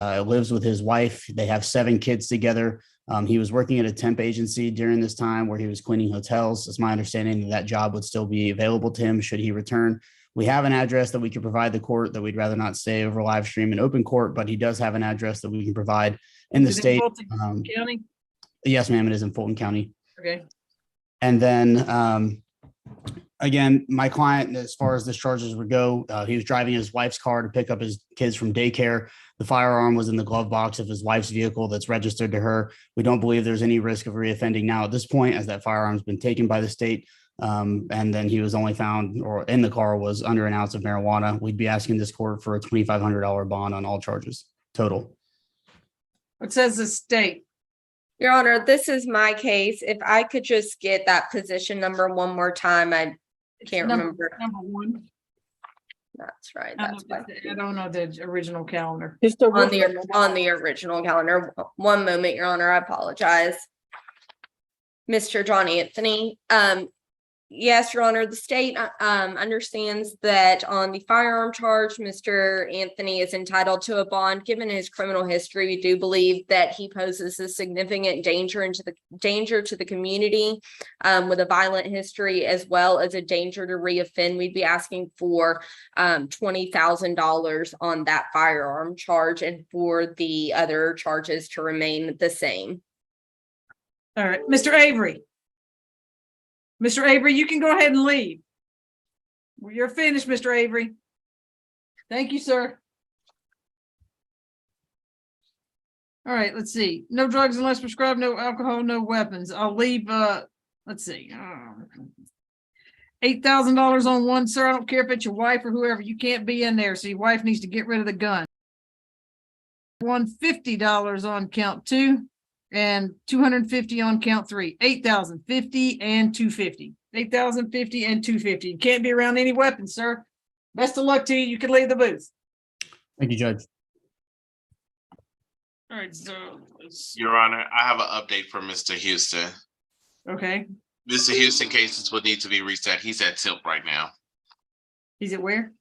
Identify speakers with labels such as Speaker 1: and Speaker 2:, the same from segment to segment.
Speaker 1: lives with his wife. They have 7 kids together. He was working at a temp agency during this time where he was cleaning hotels. It's my understanding that that job would still be available to him should he return. We have an address that we could provide the court that we'd rather not say over live stream in open court, but he does have an address that we can provide in the
Speaker 2: Is it
Speaker 1: state.
Speaker 2: Fulton County?
Speaker 1: Yes, ma'am, it is in Fulton County.
Speaker 2: Okay.
Speaker 1: And then again, my client, as far as the charges would go, he was driving his wife's car to pick up his kids from daycare. The firearm was in the glove box of his wife's vehicle that's registered to her. We don't believe there's any risk of reoffending now at this point, as that firearm's been taken by the state. And then he was only found, or in the car was under an ounce of marijuana. We'd be asking this court for a $2,500 bond on all charges total.
Speaker 2: What says the state?
Speaker 3: Your Honor, this is my case. If I could just get that position number one more time, I can't remember.
Speaker 2: Number 1.
Speaker 3: That's right.
Speaker 2: I
Speaker 3: That's why.
Speaker 2: don't know the original calendar.
Speaker 3: On the original calendar. One moment, Your Honor, I apologize. Mr. John Anthony. Yes, Your Honor, the state understands that on the firearm charge, Mr. Anthony is entitled to a bond. Given his criminal history, we do believe that he poses a significant danger to the community with a violent history, as well as a danger to reoffend. We'd be asking for $20,000 on that firearm charge, and for the other charges to remain the same.
Speaker 2: All right, Mr. Avery. Mr. Avery, you can go ahead and leave. Well, you're finished, Mr. Avery. Thank you, sir. All right, let's see. No drugs unless prescribed, no alcohol, no weapons. I'll leave, let's see. $8,000 on one, sir. I don't care if it's your wife or whoever. You can't be in there, so your wife needs to get rid of the gun. $150 on count 2. And $250 on count 3. $8,050 and $250. $8,050 and $250. You can't be around any weapons, sir. Best of luck to you. You can leave the booth.
Speaker 1: Thank you, Judge.
Speaker 2: All right, so
Speaker 4: Your Honor, I have an update for Mr. Houston.
Speaker 2: okay.
Speaker 4: Mr. Houston cases would need to be reset. He's at TILP right now.
Speaker 2: He's at where?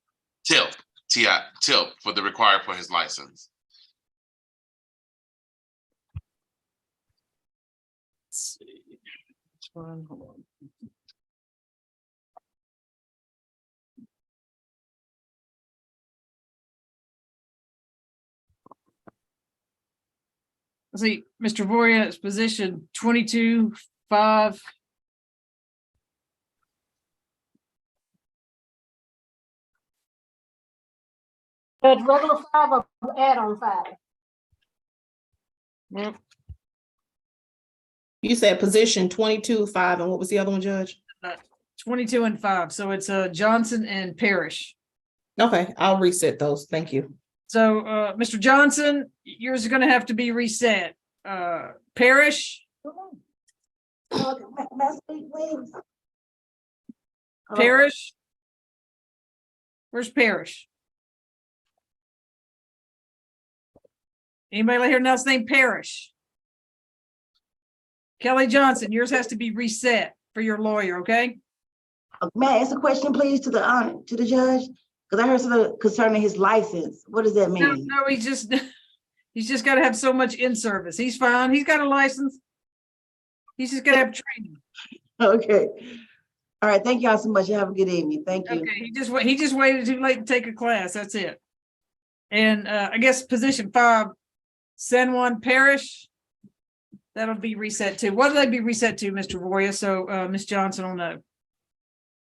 Speaker 4: TILP, TILP for the required for his license.
Speaker 2: Let's see. Which one? Hold on. Let's see, Mr. Voria is position 22-5.
Speaker 5: That's regular 5 or add-on 5?
Speaker 2: Yep.
Speaker 6: You said position 22-5, and what was the other one, Judge?
Speaker 2: 22 and 5. So it's Johnson and Parrish.
Speaker 6: Okay, I'll reset those. Thank you.
Speaker 2: So Mr. Johnson, yours is going to have to be reset. Parrish, Parrish. Where's Parrish? Anybody here else named Parrish? Kelly Johnson, yours has to be reset for your lawyer, okay?
Speaker 7: May I ask a question, please, to the judge? Because I heard something concerning his license. What does that mean?
Speaker 2: No, he's just got to have so much in service. He's fine. He's got a license. He's just got to have training.
Speaker 7: Okay. All right. Thank y'all so much. You have a good evening. Thank you.
Speaker 2: Okay. He just waited too late to take a class. That's it. And I guess position 5, San Juan Parish. That'll be reset to. What will they be reset to, Mr. Voria? So Ms. Johnson will know.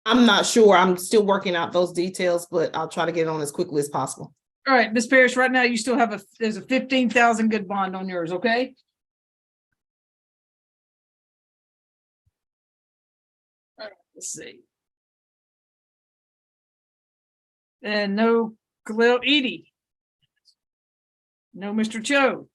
Speaker 6: I'm not sure. I'm still working out those details, but I'll try to get it on as quickly as possible.
Speaker 2: All right, Ms. Parrish, right now you still have there's a 15,000 good bond on yours, okay? All right, let's see. And no Khalil Edie. No Mr. Cho.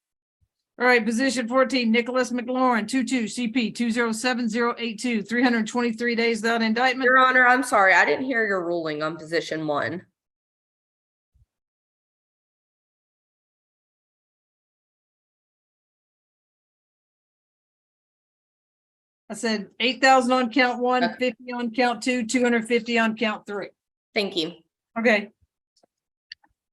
Speaker 2: All right, position 14, Nicholas McLaurin, 22 CP 207082, 323 days without indictment.
Speaker 3: Your Honor, I'm sorry, I didn't hear your ruling on position 1.
Speaker 2: I said 8,000 on count 1, 50 on count 2, 250 on count 3.
Speaker 3: Thank you.
Speaker 2: Okay.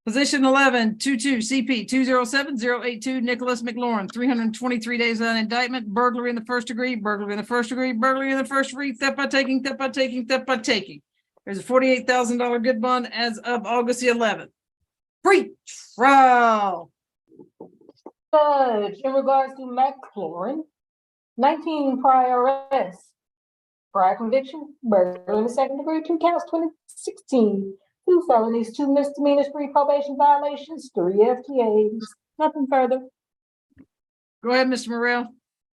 Speaker 2: Position 11, 22 CP 207-082, Nicholas McLaurin, 323 days without indictment, burglary in the first degree, burglary in the first degree, burglary in the first degree, theft by taking, theft by taking, theft by taking. There's a $48,000 good bond as of August the 11th. Pre-trial.
Speaker 5: Judge, in regards to McLaurin, 19 prior arrests, prior conviction, burglary in the second degree, 2 counts, 2016, 2 felonies, 2 misdemeanors, 3 probation violations, 3 FTAs. Nothing further.
Speaker 2: Go ahead, Mr. Morrell.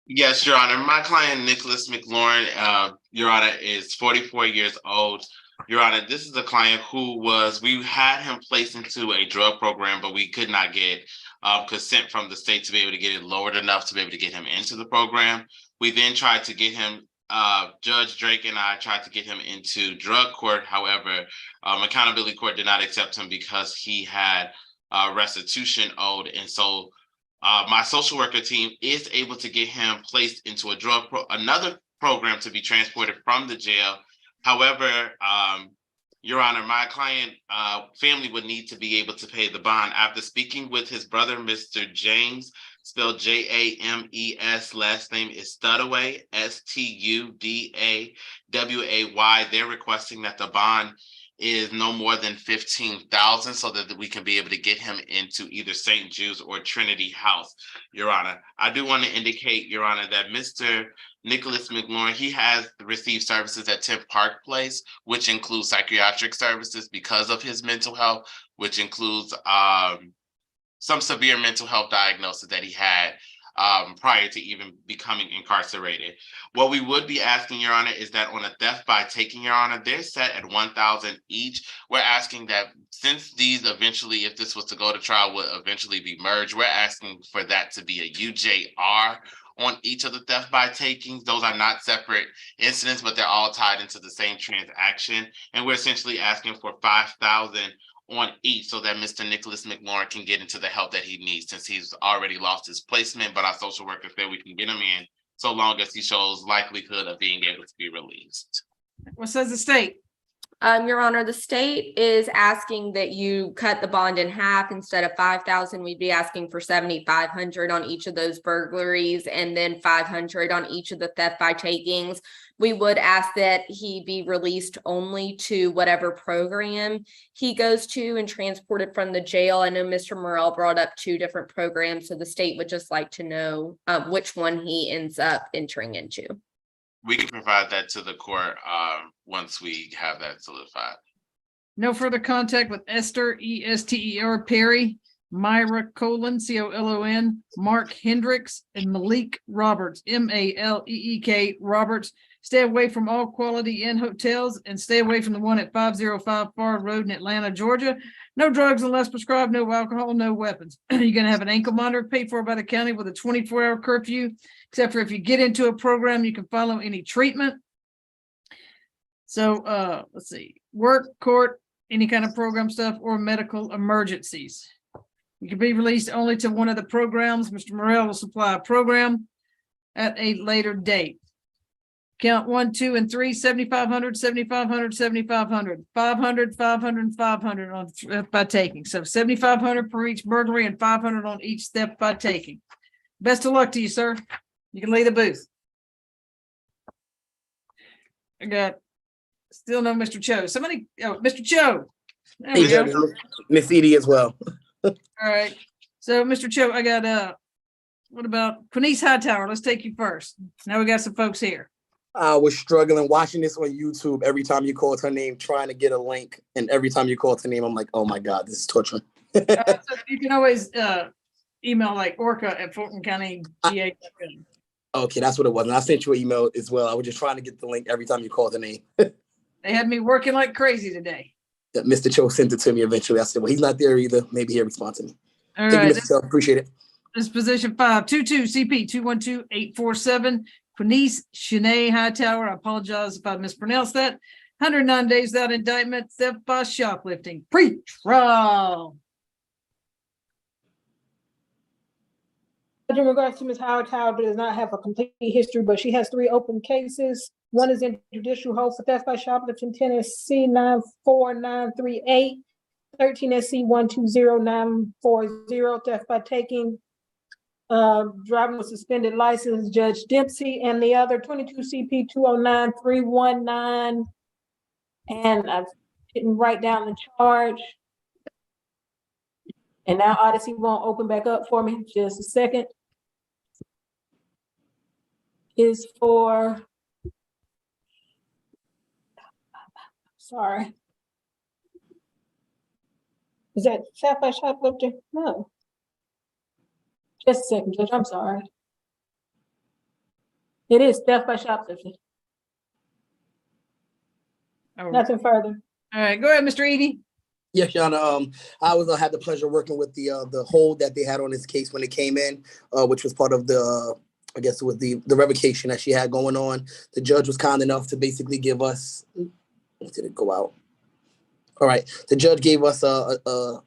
Speaker 4: Yes, Your Honor. My client, Nicholas McLaurin, Your Honor, is 44 years old. Your Honor, this is a client we had him placed into a drug program, but we could not get consent from the state to be able to get it lowered enough to be able to get him into the program. We then tried to get him, Judge Drake and I tried to get him into drug court. However, accountability court did not accept him because he had restitution owed. And so my social worker team is able to get him placed into another program to be transported from the jail. However, Your Honor, my client family would need to be able to pay the bond. After speaking with his brother, Mr. James, spelled James, last name is Studaway, Studaway. They're requesting that the bond is no more than $15,000 so that we can be able to get him into either St. Jude's or Trinity House, Your Honor. I do want to indicate, Your Honor, that Mr. Nicholas McLaurin, he has received services at 10th Park Place, which includes psychiatric services because of his mental health, which includes some severe mental health diagnosis that he had prior to even becoming incarcerated. What we would be asking, Your Honor, is that on a theft by taking, Your Honor, they're set at $1,000 each. We're asking that since these eventually, if this was to go to trial, would eventually be merged, we're asking for that to be a UJR on each of the theft by takings. Those are not separate incidents, but they're all tied into the same transaction. And we're essentially asking for $5,000 on each so that Mr. Nicholas McLaurin can get into the help that he needs since he's already lost his placement, but our social worker said we can get him in so long as he shows likelihood of being able to be released.
Speaker 2: What says the state?
Speaker 3: Your Honor, the state is asking that you cut the bond in half. Instead of $5,000, we'd be asking for $7,500 on each of those burglaries and then $500 on each of the theft by takings. We would ask that he be released only to whatever program he goes to and transported from the jail. I know Mr. Morrell brought up 2 different programs, so the state would just like to know which one he ends up entering into.
Speaker 4: We can provide that to the court once we have that solidified.
Speaker 2: No further contact with Esther, Ester Perry, Myra Colon, Colon, Mark Hendricks, and Malik Roberts, Maleek Roberts. Stay away from all Quality Inn hotels and stay away from the one at 505 Ford Road in Atlanta, Georgia. No drugs unless prescribed, no alcohol, no weapons. You're going to have an ankle monitor paid for by the county with a 24-hour curfew, except for if you get into a program, you can follow any treatment. So let's see, work, court, any kind of program stuff or medical emergencies. You can be released only to one of the programs. Mr. Morrell will supply a program at a later date. Count 1, 2, and 3, 7,500, 7,500, 7,500, 500, 500, and 500 on theft by taking. So 7,500 per each burglary and 500 on each theft by taking. Best of luck to you, sir. You can leave the booth. I got still no Mr. Cho. Somebody, oh, Mr. Cho. There we go.
Speaker 8: Miss Edie as well.
Speaker 2: All right. So, Mr. Cho, I got what about Quinice Hightower? Let's take you first. Now we got some folks here.
Speaker 8: I was struggling watching this on YouTube every time you called her name, trying to get a link. And every time you called her name, I'm like, oh my God, this is torture.
Speaker 2: So you can always email like Orca at Fulton County GA.
Speaker 8: Okay, that's what it was. And I sent you an email as well. I was just trying to get the link every time you called her name.
Speaker 2: They had me working like crazy today.
Speaker 8: That Mr. Cho sent it to me eventually. I said, well, he's not there either. Maybe he'll respond to me.
Speaker 2: All
Speaker 8: Thank
Speaker 2: right.
Speaker 8: you, Mr. Cho. Appreciate it.
Speaker 2: This is position 522 CP 212-847. Quinice Shanae Hightower. I apologize if I mispronounced that. 109 days without indictment, theft by shoplifting. Pre-trial.
Speaker 5: In regards to Ms. Hightower, does not have a complete history, but she has 3 open cases. One is in judicial hold for theft by shoplifting, Tennessee 94938. 13 SC 120940, theft by taking. Driving with suspended license, Judge Dempsey, and the other 22 CP 209319. And I didn't write down the charge. And now Odyssey won't open back up for me. Just a second. Is for. Sorry. Is that South by Shoplifter? No. Just a second, Judge, I'm sorry. It is theft by shoplifting,
Speaker 2: All
Speaker 5: nothing further.
Speaker 2: right, go ahead, Mr. Edie.
Speaker 8: Yes, Your Honor. I was had the pleasure of working with the hold that they had on this case when it came in, which was part of the I guess it was the revocation that she had going on. The judge was kind enough to basically give us. Did it go out? All right. The judge gave us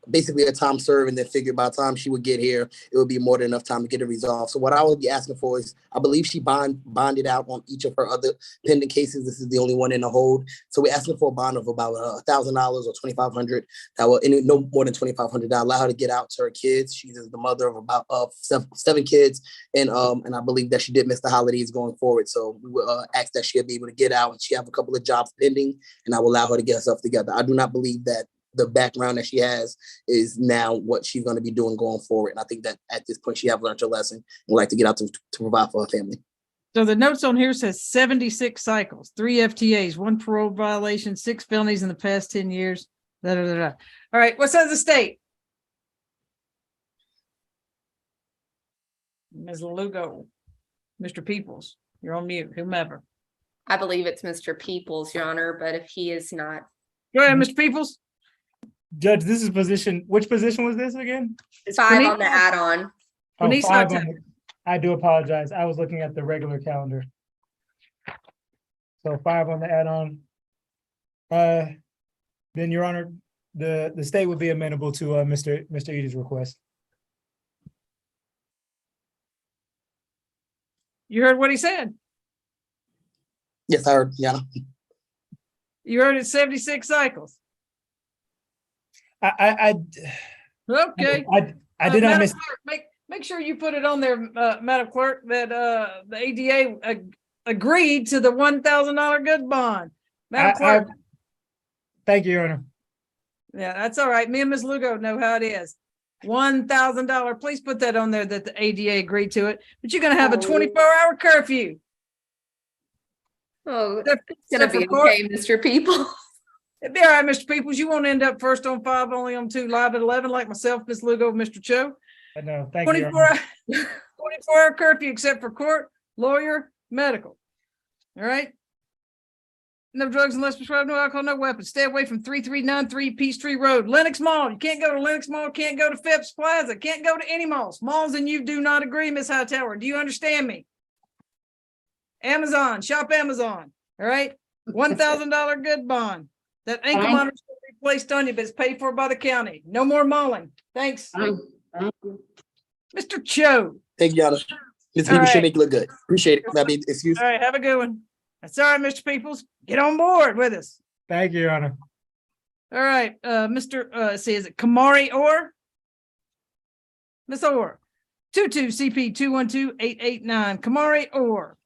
Speaker 8: basically a time served, and then figured by the time she would get here, it would be more than enough time to get it resolved. So what I would be asking for is, I believe she bonded out on each of her other pending cases. This is the only one in the hold. So we're asking for a bond of about $1,000 or $2,500. That will no more than $2,500. That allow her to get out to her kids. She's the mother of about seven kids, and I believe that she did miss the holidays going forward. So we will ask that she'll be able to get out, and she have a couple of jobs pending, and I will allow her to get herself together. I do not believe that the background that she has is now what she's going to be doing going forward. And I think that at this point she have learned her lesson and would like to get out to provide for her family.
Speaker 2: So the notes on here says 76 cycles, 3 FTAs, 1 parole violation, 6 felonies in the past 10 years. Da, da, da, da. All right, what says the state? Ms. Lugo, Mr. Peoples, you're on mute, whomever.
Speaker 3: I believe it's Mr. Peoples, Your Honor, but if he is not,
Speaker 2: Go ahead, Mr. Peoples.
Speaker 9: Judge, this is position, which position was this again?
Speaker 2: It's
Speaker 3: 5 on the add-on.
Speaker 9: Oh,
Speaker 2: Denise
Speaker 9: 5
Speaker 2: Sartell.
Speaker 9: on the- I do apologize. I was looking at the regular calendar. So 5 on the add-on. Then, Your Honor, the state would be amenable to Mr. Edie's request.
Speaker 2: You heard what he said.
Speaker 8: Yes, I heard, Yana.
Speaker 2: You heard it 76 cycles.
Speaker 9: I
Speaker 2: Okay.
Speaker 9: did not
Speaker 2: Madam
Speaker 9: miss.
Speaker 2: Clerk, make sure you put it on there, Madam Clerk, that the ADA agreed to the $1,000 good bond. Madam Clerk,
Speaker 9: Thank you, Your Honor.
Speaker 2: yeah, that's all right. Me and Ms. Lugo know how it is. $1,000. Please put that on there that the ADA agreed to it. But you're gonna have a 24-hour curfew.
Speaker 3: Oh,
Speaker 2: Except
Speaker 3: it's gonna
Speaker 2: for
Speaker 3: be
Speaker 2: court.
Speaker 3: okay, Mr. Peoples.
Speaker 2: It'd be all right, Mr. Peoples. You won't end up first on 5, only on 2, live at 11, like myself, Ms. Lugo, Mr. Cho.
Speaker 9: I know. Thank you, Your
Speaker 2: 24
Speaker 9: Honor.
Speaker 2: 24-hour curfew, except for court, lawyer, medical. All right. No drugs unless prescribed, no alcohol, no weapons. Stay away from 3393 Peachtree Road, Lenox Mall. You can't go to Lenox Mall, can't go to Phipps Plaza, can't go to any malls. Malls and you do not agree, Ms. Hightower. Do you understand me? Amazon, shop Amazon. All right. $1,000 good bond. That ankle monitor is gonna be placed on you, but it's paid for by the county. No more mauling. Thanks. Mr. Cho.
Speaker 8: Thank you, Yana. Ms.
Speaker 2: All
Speaker 8: People should
Speaker 2: right.
Speaker 8: make it look good. Appreciate it. That be excuse.
Speaker 2: All right, have a good one. That's all right, Mr. Peoples. Get on board with us.
Speaker 9: Thank you, Your Honor.
Speaker 2: All right, Mr. Is it Kamari Orr? Miss Orr, 22 CP 212889. Kamari Orr.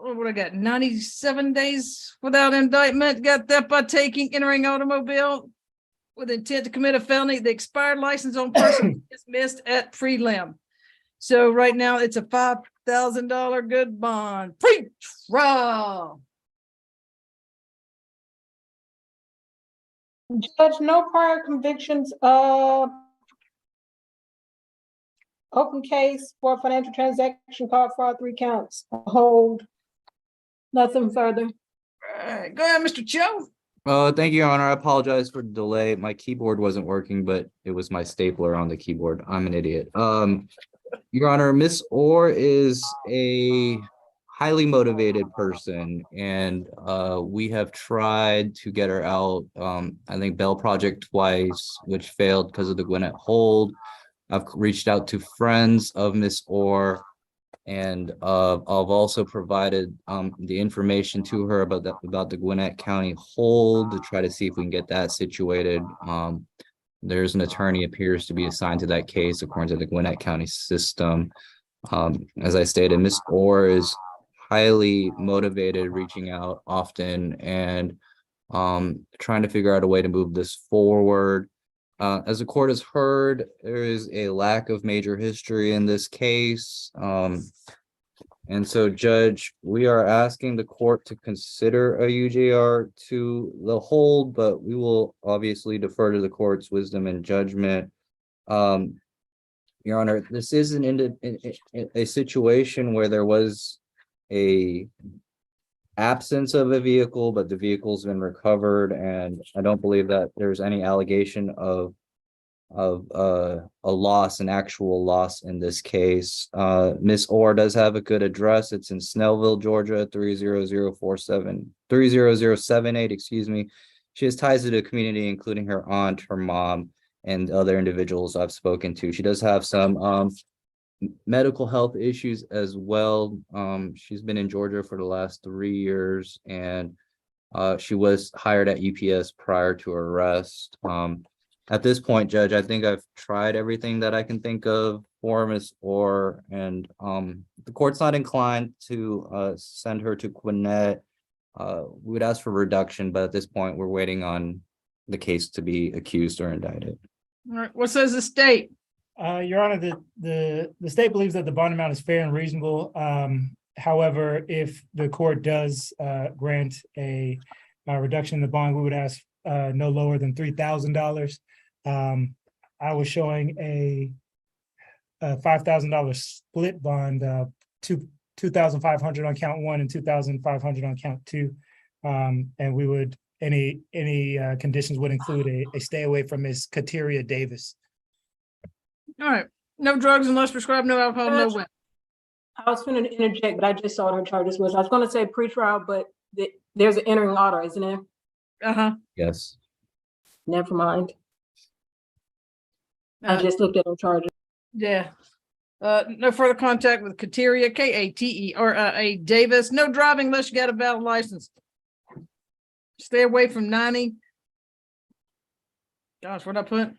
Speaker 2: What I got? 97 days without indictment. Got theft by taking, entering automobile with intent to commit a felony. The expired license on person dismissed at prelim. So right now it's a $5,000 good bond. Pre-trial.
Speaker 5: Judge, no prior convictions, open case for financial transaction card fraud, 3 counts, hold, nothing further.
Speaker 2: All right, go ahead, Mr. Cho.
Speaker 10: Thank you, Your Honor. I apologize for the delay. My keyboard wasn't working, but it was my stapler on the keyboard. I'm an idiot. Your Honor, Miss Orr is a highly motivated person, and we have tried to get her out. I think bail project twice, which failed because of the Gwinnett hold. I've reached out to friends of Miss Orr And I've also provided the information to her about the Gwinnett County hold to try to see if we can get that situated. There's an attorney appears to be assigned to that case according to the Gwinnett County system. As I stated, Ms. Orr is highly motivated, reaching out often and trying to figure out a way to move this forward. As the court has heard, there is a lack of major history in this case. And so, Judge, we are asking the court to consider a UJR to the hold, but we will obviously defer to the court's wisdom and judgment. Your Honor, this is a situation where there was a absence of a vehicle, but the vehicle's been recovered, and I don't believe that there's any allegation of a loss, an actual loss in this case. Miss Orr does have a good address. It's in Snellville, Georgia, 30078, excuse me. She has ties to the community, including her aunt, her mom, and other individuals I've spoken to. She does have some medical health issues as well. She's been in Georgia for the last 3 years, and she was hired at UPS prior to her arrest. At this point, Judge, I think I've tried everything that I can think of for Ms. Orr, and the court's not inclined to send her to Gwinnett. We would ask for reduction, but at this point, we're waiting on the case to be accused or indicted.
Speaker 2: All right, what says the state?
Speaker 9: Your Honor, the state believes that the bond amount is fair and reasonable. However, if the court does grant a reduction in the bond, we would ask no lower than $3,000. I was showing a $5,000 split bond, $2,500 on count one and $2,500 on count two. And we would, any conditions would include a stay away from Ms. Kateria Davis.
Speaker 2: All right, no drugs unless prescribed, no alcohol, no weapons.
Speaker 5: I was going to interject, but I just saw her charges was, I was going to say pretrial, but there's an entering order, isn't there?
Speaker 2: Uh-huh.
Speaker 10: Yes.
Speaker 5: Never mind. I just looked at her charges.
Speaker 2: Yeah. No further contact with Kateria, Kateria Davis. No driving unless you got a valid license. Stay away from 90. Gosh, what I put?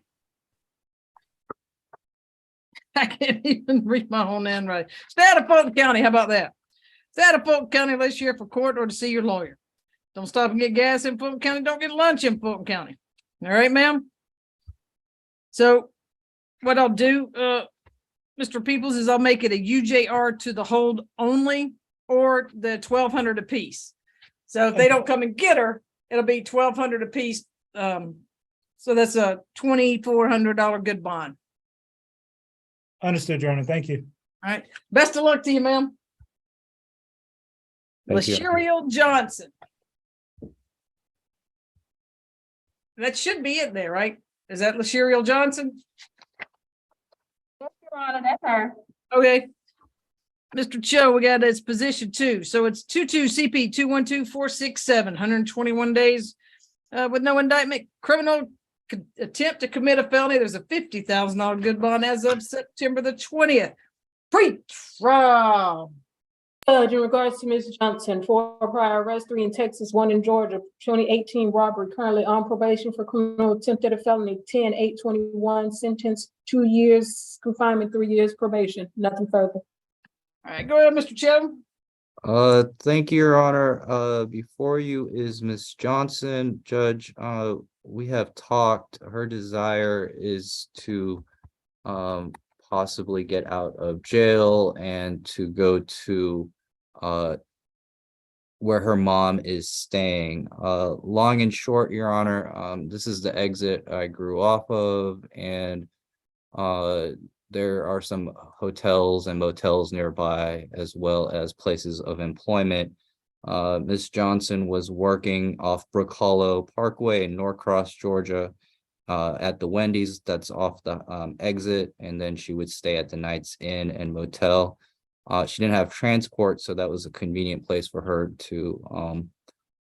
Speaker 2: I can't even read my own name right. Stay out of Fulton County. How about that? Stay out of Fulton County unless you're here for court or to see your lawyer. Don't stop and get gas in Fulton County. Don't get lunch in Fulton County. All right, ma'am? So what I'll do, Mr. Peoples, is I'll make it a UJR to the hold only, or the $1,200 apiece. So if they don't come and get her, it'll be $1,200 apiece. So that's a $2,400 good bond.
Speaker 9: Understood, Your Honor. Thank you.
Speaker 2: All right. Best of luck to you, ma'am.
Speaker 10: Thank you.
Speaker 2: LaSheriel Johnson. That should be it there, right? Is that LaSheriel Johnson?
Speaker 5: Yes, Your Honor, that's her.
Speaker 2: Okay. Mr. Cho, we got his position 2. So it's 22 CP 212467, 121 days with no indictment, criminal attempt to commit a felony. There's a $50,000 good bond as of September the 20th. Pre-trial.
Speaker 5: Judge, in regards to Ms. Johnson, 4 prior arrests, 3 in Texas, 1 in Georgia, 2018 robbery, currently on probation for criminal attempt at a felony, 10/8/21, sentence 2 years confinement, 3 years probation, nothing further.
Speaker 2: All right, go ahead, Mr. Cho.
Speaker 10: Thank you, Your Honor. Before you is Ms. Johnson. Judge, we have talked. Her desire is to possibly get out of jail and to go to where her mom is staying. Long and short, Your Honor, this is the exit I grew off of, and there are some hotels and motels nearby, as well as places of employment. Ms. Johnson was working off Brook Hollow Parkway in Norcross, Georgia, at the Wendy's that's off the exit, and then she would stay at the Knights Inn and Motel. She didn't have transport, so that was a convenient place for her to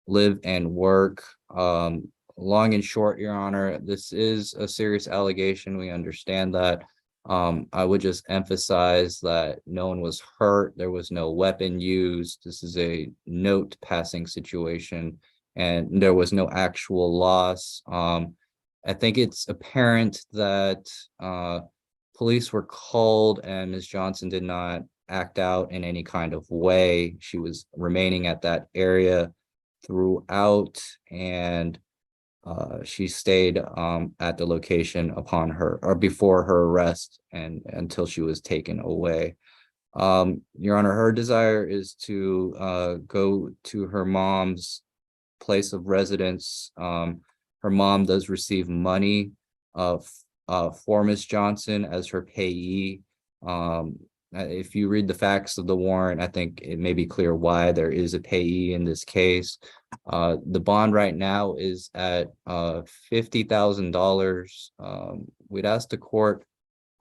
Speaker 10: live and work. Long and short, Your Honor, this is a serious allegation. We understand that. I would just emphasize that no one was hurt. There was no weapon used. This is a note passing situation, and there was no actual loss. I think it's apparent that police were called and Ms. Johnson did not act out in any kind of way. She was remaining at that area throughout, and she stayed at the location upon her or before her arrest and until she was taken away. Your Honor, her desire is to go to her mom's place of residence. Her mom does receive money for Ms. Johnson as her payee. If you read the facts of the warrant, I think it may be clear why there is a payee in this case. The bond right now is at $50,000. We'd ask the court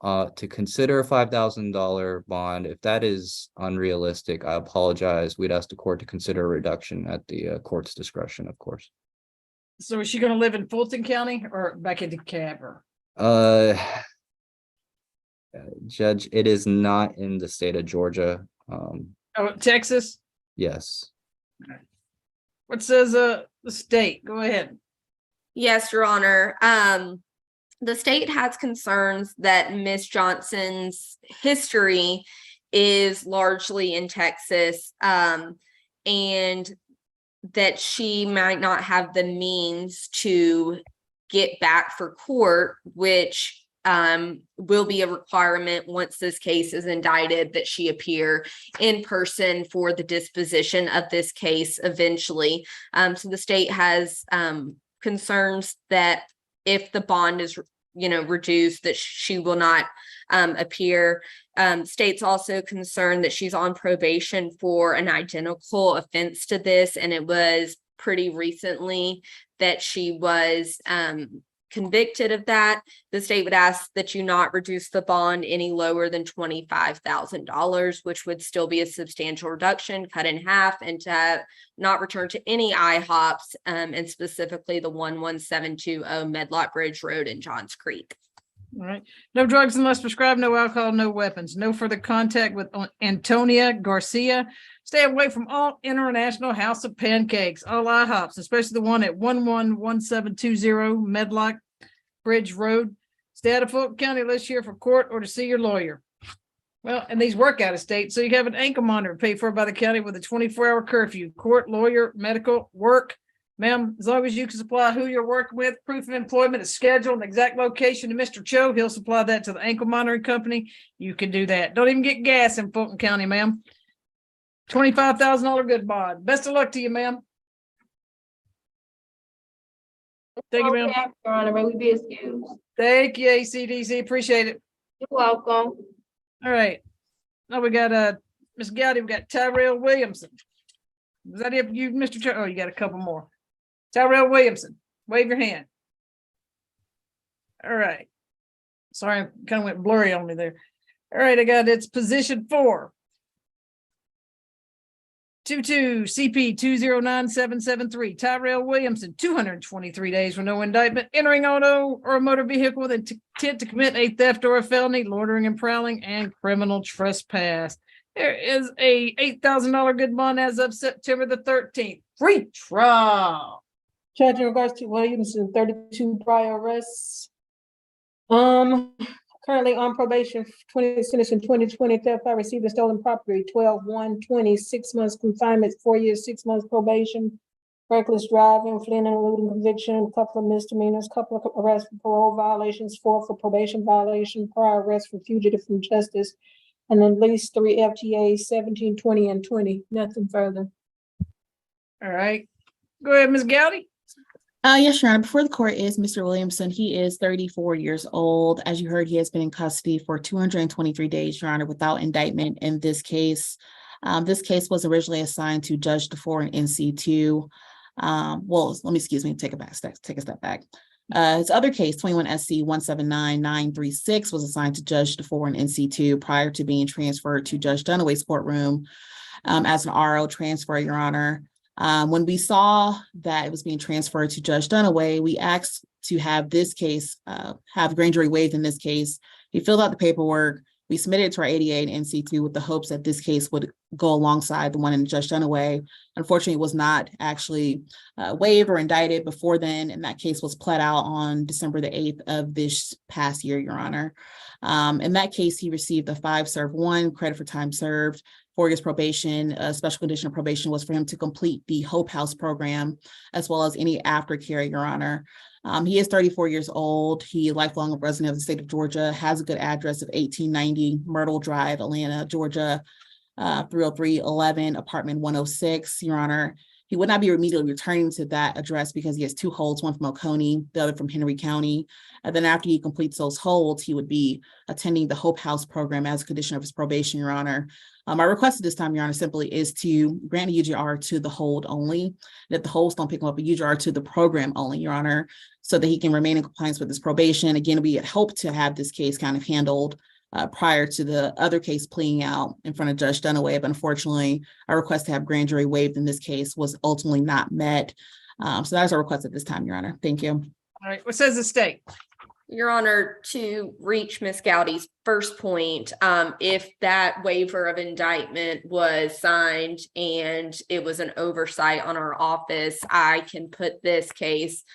Speaker 10: to consider a $5,000 bond. If that is unrealistic, I apologize. We'd ask the court to consider a reduction at the court's discretion, of course.
Speaker 2: So is she gonna live in Fulton County or back in DeKalb?
Speaker 10: Judge, it is not in the state of Georgia.
Speaker 2: Oh, Texas?
Speaker 10: Yes.
Speaker 2: What says the state? Go ahead.
Speaker 3: Yes, Your Honor. The state has concerns that Miss Johnson's history is largely in Texas, and that she might not have the means to get back for court, which will be a requirement once this case is indicted that she appear in person for the disposition of this case eventually. So the state has concerns that if the bond is reduced, that she will not appear. State's also concerned that she's on probation for an identical offense to this, and it was pretty recently that she was convicted of that. The state would ask that you not reduce the bond any lower than $25,000, which would still be a substantial reduction, cut in half, and to not return to any IHOPs, and specifically the 11720 Medlock Bridge Road in Johns Creek.
Speaker 2: All right. No drugs unless prescribed, no alcohol, no weapons, no further contact with Antonia Garcia. Stay away from all International House of Pancakes, all IHOPs, especially the one at 111720 Medlock Bridge Road. Stay out of Fulton County unless you're here for court or to see your lawyer. Well, and these work out of state, so you have an ankle monitor paid for by the county with a 24-hour curfew. Court, lawyer, medical, work. Ma'am, as long as you can supply who you're working with, proof of employment, a schedule, and exact location to Mr. Cho, he'll supply that to the ankle monitoring company. You can do that. Don't even get gas in Fulton County, ma'am. $25,000 good bond. Best of luck to you, ma'am. Thank you, ma'am.
Speaker 5: Your Honor, may we be excused?
Speaker 2: Thank you, ACDC. Appreciate it.
Speaker 5: You're welcome.
Speaker 2: All right. Now we got Ms. Gowdy, we got Tyrell Williamson. Is that it, you, Mr. Cho? Oh, you got a couple more. Tyrell Williamson, wave your hand. All right. Sorry, I kind of went blurry on me there. All right, I got it's position 4. 22 CP 209773. Tyrell Williamson, 223 days with no indictment, entering auto or a motor vehicle with intent to commit a theft or a felony, loitering and prowling, and criminal trespass. There is a $8,000 good bond as of September the 13th. Free trial.
Speaker 5: Judge, in regards to Williamson, 32 prior arrests. Currently on probation, sentenced in 2020, theft by receiving stolen property, 12/1/20, 6 months confinement, 4 years, 6 months probation, reckless driving, fleeing and eluding conviction, couple of misdemeanors, couple of arrests for parole violations, 4 for probation violation, prior arrest for fugitive from justice, and at least 3 FTAs, 17, 20, and 20. Nothing further.
Speaker 2: All right. Go ahead, Ms. Gowdy.
Speaker 11: Yes, Your Honor. Before the court is Mr. Williamson. He is 34 years old. As you heard, he has been in custody for 223 days, Your Honor, without indictment in this case. This case was originally assigned to Judge DeFore in NC2. Take a step back. His other case, 21 SC 179936, was assigned to Judge DeFore in NC2 prior to being transferred to Judge Dunaway's courtroom as an RO transfer, Your Honor. When we saw that it was being transferred to Judge Dunaway, we asked to have this case, have grand jury waived in this case He filled out the paperwork. We submitted it to our ADA and NC2 with the hopes that this case would go alongside the one in Judge Dunaway. Unfortunately, it was not actually waived or indicted before then, and that case was pled out on December the 8th of this past year, Your Honor. In that case, he received the 5-serve-1 credit for time served, 4 years probation. A special condition of probation was for him to complete the Hope House program, as well as any aftercare, Your Honor. He is 34 years old. He lifelong resident of the state of Georgia, has a good address of 1890 Myrtle Drive, Atlanta, Georgia, 30311, apartment 106, Your Honor. He would not be immediately returning to that address because he has 2 holds, one from Oconee, the other from Henry County. And then after he completes those holds, he would be attending the Hope House program as a condition of his probation, Your Honor. My request at this time, Your Honor, simply is to grant a UGR to the hold only. And if the holds don't pick him up, a UGR to the program only, Your Honor, so that he can remain in compliance with his probation. Again, we had hoped to have this case kind of handled prior to the other case pleading out in front of Judge Dunaway, but unfortunately, our request to have grand jury waived in this case was ultimately not met. So that is our request at this time, Your Honor. Thank you.
Speaker 2: All right, what says the state?
Speaker 3: Your Honor, to reach Ms. Gowdy's first point, if that waiver of indictment was signed and it was an oversight on our office, I can put this case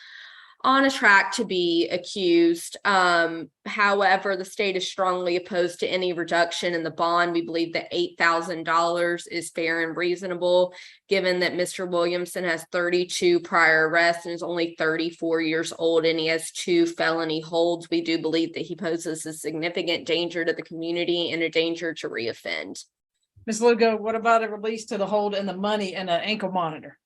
Speaker 3: on a track to be accused. However, the state is strongly opposed to any reduction in the bond. We believe that $8,000 is fair and reasonable, given that Mr. Williamson has 32 prior arrests and is only 34 years old, and he has 2 felony holds. We do believe that he poses a significant danger to the community and a danger to reoffend.
Speaker 2: Ms. Lugo, what about a release to the hold and the money and an ankle monitor?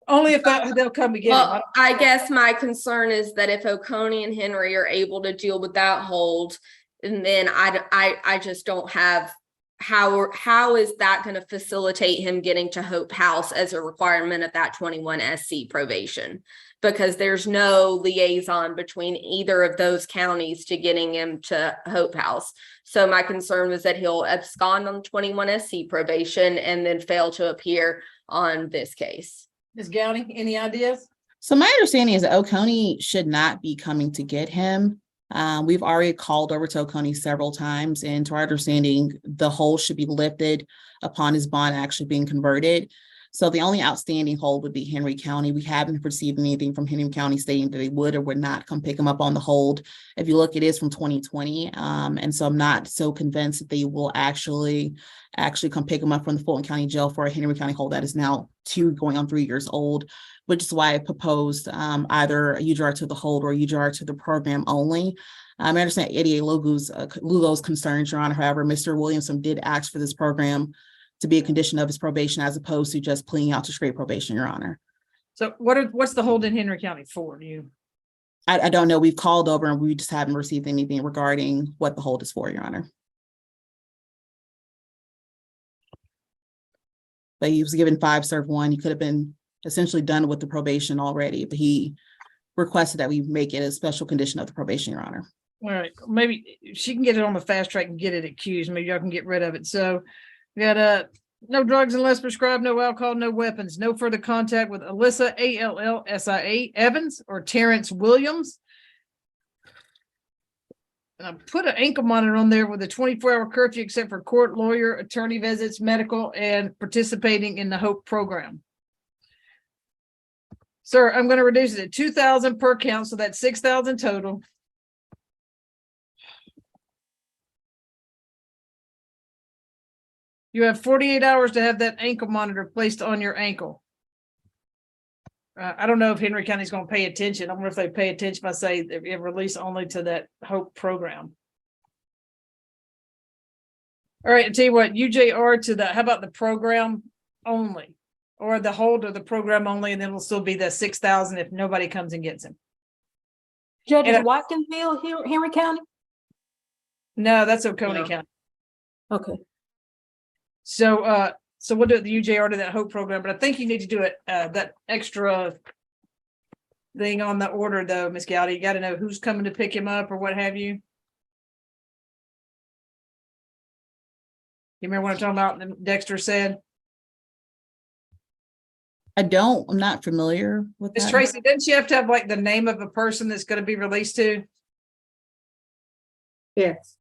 Speaker 2: Only if they'll come to get him.
Speaker 3: Well, I guess my concern is that if Oconee and Henry are able to deal with that hold, and then I just don't have how is that going to facilitate him getting to Hope House as a requirement of that 21 SC probation? Because there's no liaison between either of those counties to getting him to Hope House. So my concern was that he'll abscond on 21 SC probation and then fail to appear on this case.
Speaker 2: Ms. Gowdy, any ideas?
Speaker 11: So my understanding is that Oconee should not be coming to get him. We've already called over to Oconee several times, and to our understanding, the hold should be lifted upon his bond actually being converted. So the only outstanding hold would be Henry County. We haven't received anything from Henry County stating that they would or would not come pick him up on the hold. If you look, it is from 2020. And so I'm not so convinced that they will actually come pick him up from the Fulton County Jail for a Henry County hold that is now 2 going on 3 years old, which is why I proposed either a UGR to the hold or a UGR to the program only. I understand ADA Lugo's concerns, Your Honor. However, Mr. Williamson did ask for this program to be a condition of his probation as opposed to just pleading out to straight probation, Your Honor.
Speaker 2: So what's the hold in Henry County for?
Speaker 11: I don't know. We've called over and we just haven't received anything regarding what the hold is for, Your Honor. But he was given 5-serve-1. He could have been essentially done with the probation already, but he requested that we make it a special condition of the probation, Your Honor.
Speaker 2: All right, maybe she can get it on the fast track and get it accused. Maybe y'all can get rid of it. So we got no drugs unless prescribed, no alcohol, no weapons, no further contact with Alyssa ALLSIA Evans or Terrence Williams. And I put an ankle monitor on there with a 24-hour curfew except for court, lawyer, attorney visits, medical, and participating in the HOPE program. Sir, I'm going to reduce it to 2,000 per count, so that's 6,000 total. You have 48 hours to have that ankle monitor placed on your ankle. I don't know if Henry County is going to pay attention. I wonder if they pay attention if I say they release only to that HOPE program. All right, I'll tell you what, UJR to the, how about the program only? Or the hold of the program only, and then it'll still be the 6,000 if nobody comes and gets him.
Speaker 5: Judge Watkinsville, Henry County?
Speaker 2: No, that's Oconee County.
Speaker 5: Okay.
Speaker 2: So we'll do the UJR to that HOPE program, but I think you need to do it that extra thing on the order though, Ms. Gowdy. You got to know who's coming to pick him up or what have you. You remember what I'm talking about? That Dexter said.
Speaker 11: I'm not familiar with
Speaker 2: Ms.
Speaker 11: that.
Speaker 2: Tracy, didn't you have to have like the name of a person that's going to be released to?
Speaker 5: Yes.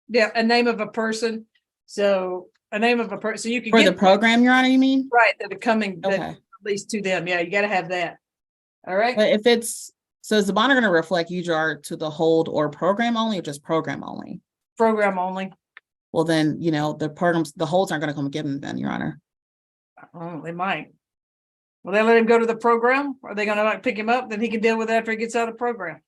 Speaker 2: Yeah, a name of a person. So a name of a person, you can
Speaker 11: For the
Speaker 2: get
Speaker 11: program, Your Honor, you mean?
Speaker 2: right that are coming that
Speaker 11: Okay.
Speaker 2: at least to them. Yeah, you gotta have that. All right.
Speaker 11: But if it's, so is the bond going to reflect UJR to the hold or program only or just program only?
Speaker 2: Program only.
Speaker 11: Well, then, the programs, the holds aren't going to come get them then, Your Honor.
Speaker 2: Oh, they might. Will they let him go to the program? Are they gonna like pick him up? Then he can deal with it after he gets out of the program.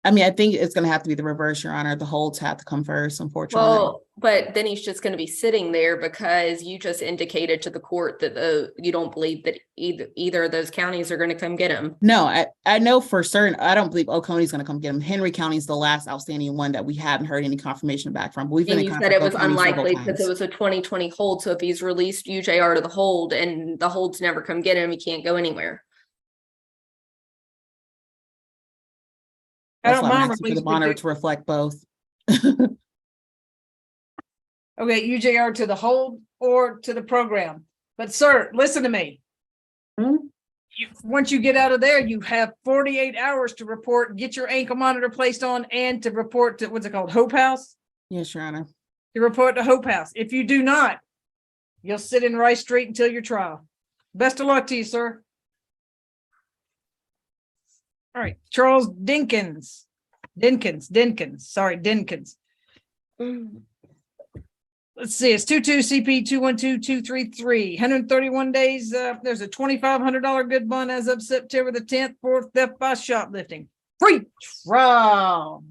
Speaker 11: I mean, I think it's going to have to be the reverse, Your Honor. The holds have to come first, unfortunately.
Speaker 3: Well, but then he's just gonna be sitting there because you just indicated to the court that you don't believe that either of those counties are gonna come get him.
Speaker 11: No, I know for certain, I don't believe Oconee's going to come get him. Henry County is the last outstanding one that we haven't heard any confirmation back from. But we've been
Speaker 3: And
Speaker 11: in
Speaker 3: you said
Speaker 11: contact
Speaker 3: it
Speaker 11: with
Speaker 3: was
Speaker 11: Oconee several
Speaker 3: unlikely because
Speaker 11: times.
Speaker 3: it was a 2020 hold. So if he's released UJR to the hold and the holds never come get him, he can't go anywhere.
Speaker 2: I
Speaker 11: That's
Speaker 2: don't
Speaker 11: why I'm
Speaker 2: mind
Speaker 11: asking for the
Speaker 2: releasing
Speaker 11: bond
Speaker 2: it
Speaker 11: to reflect both.
Speaker 2: Okay, UJR to the hold or to the program. But sir, listen to me. Once you get out of there, you have 48 hours to report, get your ankle monitor placed on and to report to, what's it called, Hope House?
Speaker 11: Yes, Your Honor.
Speaker 2: To report to Hope House. If you do not, you'll sit in Rice Street until your trial. Best of luck to you, sir. All right, Charles Dinkins. Dinkins. Let's see, it's 22 CP 212233, 131 days. There's a $2,500 good bond as of September the 10th for theft by shoplifting. Free trial.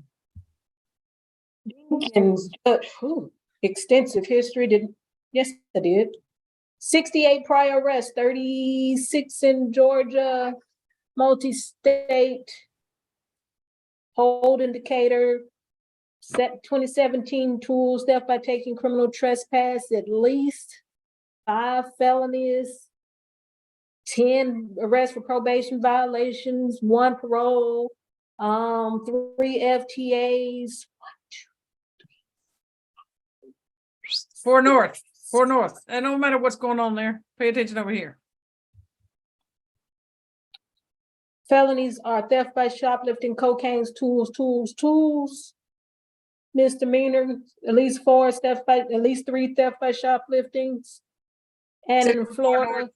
Speaker 5: Dinkins, extensive history, yes, I did. 68 prior arrests, 36 in Georgia, multi-state, hold indicator, 2017 tools, theft by taking, criminal trespass, at least 5 felonies, 10 arrests for probation violations, 1 parole, 3 FTAs.
Speaker 2: 4 North. And no matter what's going on there, pay attention over here.
Speaker 5: Felonies are theft by shoplifting, cocaine, tools. Misdemeanor, at least 4 theft by, at least 3 theft by shopliftings. And in Florida,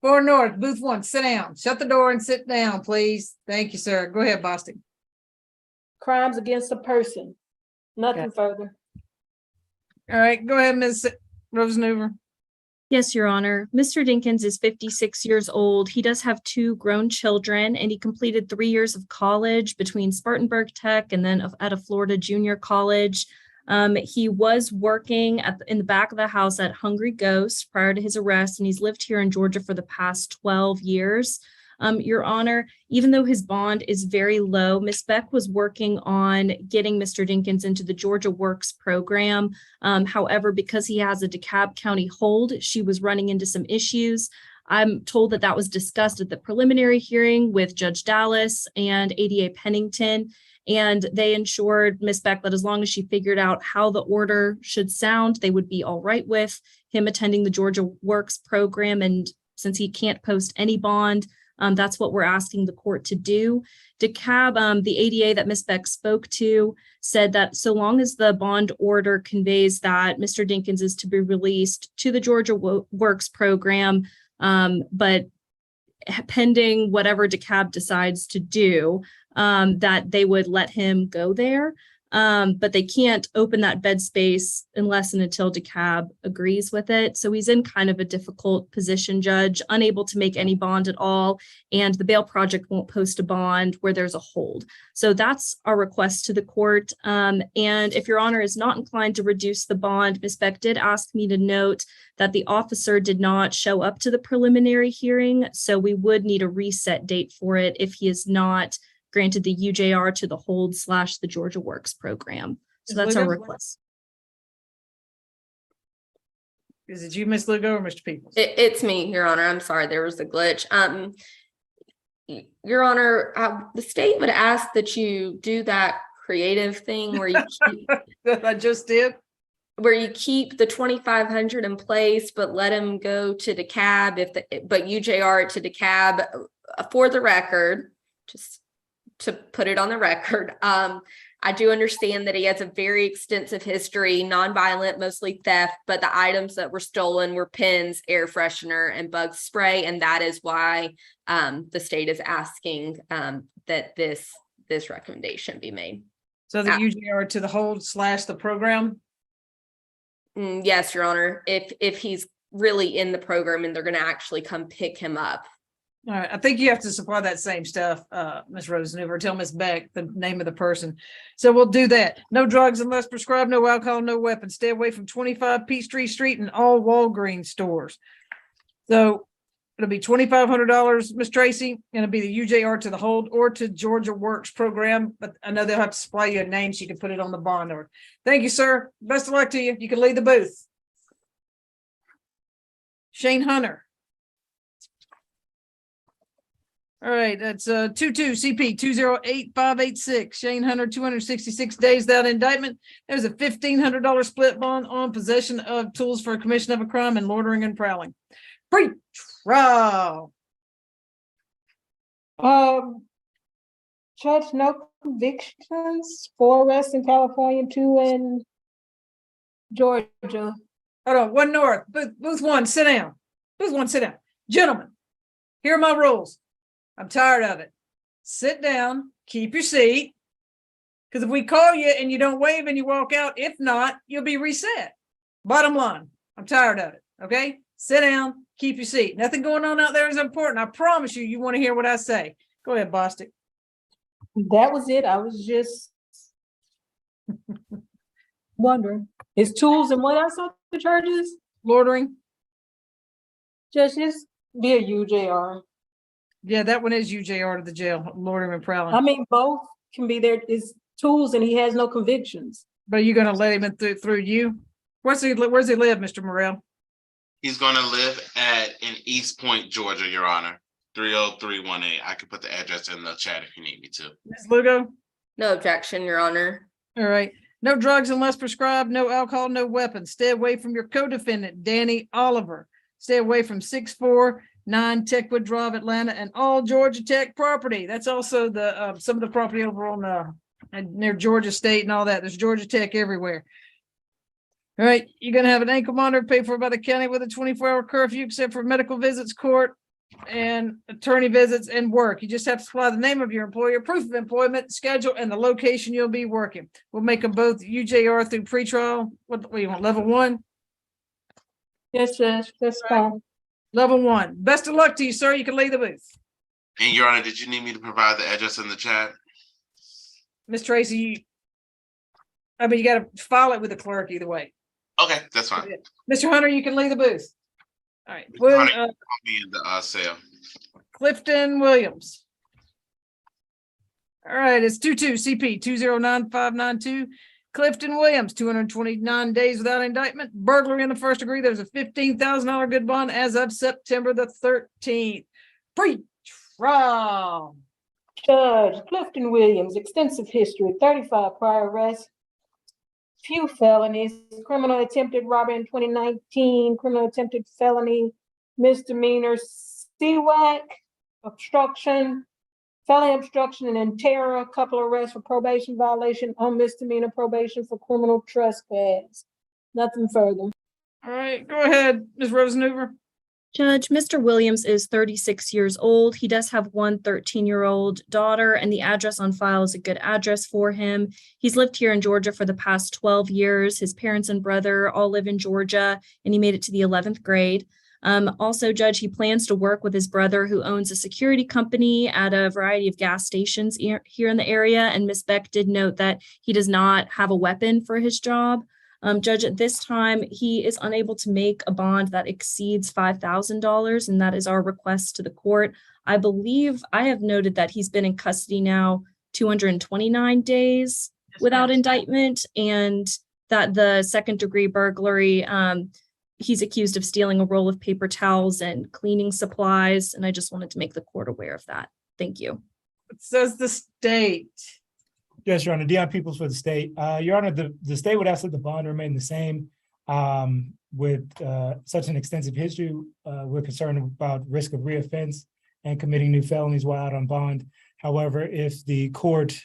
Speaker 2: 4 North, booth 1, sit down. Shut the door and sit down, please. Thank you, sir. Go ahead, Boston.
Speaker 5: crimes against a person. Nothing
Speaker 2: Okay.
Speaker 5: further.
Speaker 2: All right, go ahead, Ms. Rosenhuber.
Speaker 12: Yes, Your Honor. Mr. Dinkins is 56 years old. He does have 2 grown children, and he completed 3 years of college between Spartanburg Tech and then at a Florida junior college. He was working in the back of the house at Hungry Ghost prior to his arrest, and he's lived here in Georgia for the past 12 years. Your Honor, even though his bond is very low, Ms. Beck was working on getting Mr. Dinkins into the Georgia Works program. However, because he has a DeKalb County hold, she was running into some issues. I'm told that was discussed at the preliminary hearing with Judge Dallas and ADA Pennington, and they ensured Ms. Beck that as long as she figured out how the order should sound, they would be all right with him attending the Georgia Works program. And since he can't post any bond, that's what we're asking the court to do. DeKalb, the ADA that Ms. Beck spoke to, said that so long as the bond order conveys that Mr. Dinkins is to be released to the Georgia Works program, but pending whatever DeKalb decides to do, that they would let him go there. But they can't open that bed space unless and until DeKalb agrees with it. So he's in kind of a difficult position, Judge, unable to make any bond at all. And the bail project won't post a bond where there's a hold. So that's our request to the court. And if Your Honor is not inclined to reduce the bond, Ms. Beck did ask me to note that the officer did not show up to the preliminary hearing. So we would need a reset date for it if he is not granted the UJR to the hold / the Georgia Works program. So that's our request.
Speaker 2: Is it you, Ms. Lugo, or Mr. Peoples?
Speaker 3: It's me, Your Honor. I'm sorry, there was a glitch. Your Honor, the state would ask that you do that creative thing where you keep,
Speaker 2: I just did.
Speaker 3: where you keep the 2,500 in place, but let him go to DeKalb but UJR to DeKalb. For the record, just to put it on the record. I do understand that he has a very extensive history, nonviolent, mostly theft, but the items that were stolen were pens, air freshener, and bug spray. And that is why the state is asking that this recommendation be made.
Speaker 2: So the UJR to the hold / the program?
Speaker 3: Yes, Your Honor, if he's really in the program and they're going to actually come pick him up.
Speaker 2: All right, I think you have to supply that same stuff, Ms. Rosenhoover. Tell Ms. Beck the name of the person. So we'll do that. No drugs unless prescribed, no alcohol, no weapons. Stay away from 25 Peachtree Street and all Walgreens stores. So it'll be $2,500, Ms. Tracy, and it'll be the UJR to the hold or to Georgia Works program. But I know they'll have to supply you a name so you can put it on the bond order. Thank you, sir. Best of luck to you. You can leave the booth. Shane Hunter. All right, that's 22 CP 208586. Shane Hunter, 266 days without indictment. There's a $1,500 split bond on possession of tools for commission of a crime and loitering and prowling. Pre-trial.
Speaker 5: Judge, no convictions, 4 arrests in California, 2 in Georgia.
Speaker 2: Hold on, 1 north, booth 1, sit down. Booth 1, sit down. Gentlemen, here are my rules. I'm tired of it. Sit down, keep your seat. Because if we call you and you don't wave and you walk out, if not, you'll be reset. Bottom line, I'm tired of it. Okay? Sit down, keep your seat. Nothing going on out there is important. I promise you, you want to hear what I say. Go ahead, Bostic.
Speaker 5: That was it. I was just wondering. His tools and what else are the charges?
Speaker 2: Loitering.
Speaker 5: Just be a UJR.
Speaker 2: Yeah, that one is UJR to the jail, loitering and prowling.
Speaker 5: I mean, both can be there. His tools and he has no convictions.
Speaker 2: But are you going to let him in through you? Where's he live, Mr. Morrell?
Speaker 4: He's going to live in East Point, Georgia, Your Honor. 30318. I can put the address in the chat if you need me to.
Speaker 2: Ms. Lugo?
Speaker 3: No objection, Your Honor.
Speaker 2: All right. No drugs unless prescribed, no alcohol, no weapons. Stay away from your co-defendant, Danny Oliver. Stay away from 649 Techwood Drive, Atlanta, and all Georgia Tech property. That's also the some of the property over on near Georgia State and all that. There's Georgia Tech everywhere. All right, you're gonna have an ankle monitor paid for by the county with a 24-hour curfew, except for medical visits, court, and attorney visits and work. You just have to supply the name of your employer, proof of employment, schedule, and the location you'll be working. We'll make them both UJR through pretrial. What do you want? Level 1?
Speaker 5: Yes, Judge, that's fine.
Speaker 2: Level 1. Best of luck to you, sir. You can leave the booth.
Speaker 4: And Your Honor, did you need me to provide the address in the chat?
Speaker 2: Miss Tracy, you got to file it with the clerk either way.
Speaker 4: Okay, that's fine.
Speaker 2: Mr. Hunter, you can leave the booth. All right.
Speaker 4: Mr. Hunter, call me in the cell.
Speaker 2: Clifton Williams. All right, it's 22 CP 209592. Clifton Williams, 229 days without indictment. Burglary in the first degree. There's a $15,000 good bond as of September the 13th. Pre-trial.
Speaker 5: Judge Clifton Williams, extensive history, 35 prior arrests, few felonies, criminal attempted robbery in 2019, criminal attempted felony, misdemeanor, CWAC, obstruction, felony obstruction and terror, a couple of arrests for probation violation, on misdemeanor probation for criminal trespass. Nothing further.
Speaker 2: All right, go ahead, Ms. Rosenhoover.
Speaker 12: Judge, Mr. Williams is 36 years old. He does have one 13-year-old daughter, and the address on file is a good address for him. He's lived here in Georgia for the past 12 years. His parents and brother all live in Georgia, and he made it to the 11th grade. Also, Judge, he plans to work with his brother, who owns a security company at a variety of gas stations here in the area. And Ms. Beck did note that he does not have a weapon for his job. Judge, at this time, he is unable to make a bond that exceeds $5,000, and that is our request to the court. I believe I have noted that he's been in custody now 229 days without indictment, and that the second-degree burglary, he's accused of stealing a roll of paper towels and cleaning supplies, and I just wanted to make the court aware of that. Thank you.
Speaker 2: It says the state.
Speaker 9: Yes, Your Honor, Deion Peoples for the state. Your Honor, the state would ask that the bond remain the same. With such an extensive history, we're concerned about risk of reoffense and committing new felonies while out on bond. However, if the court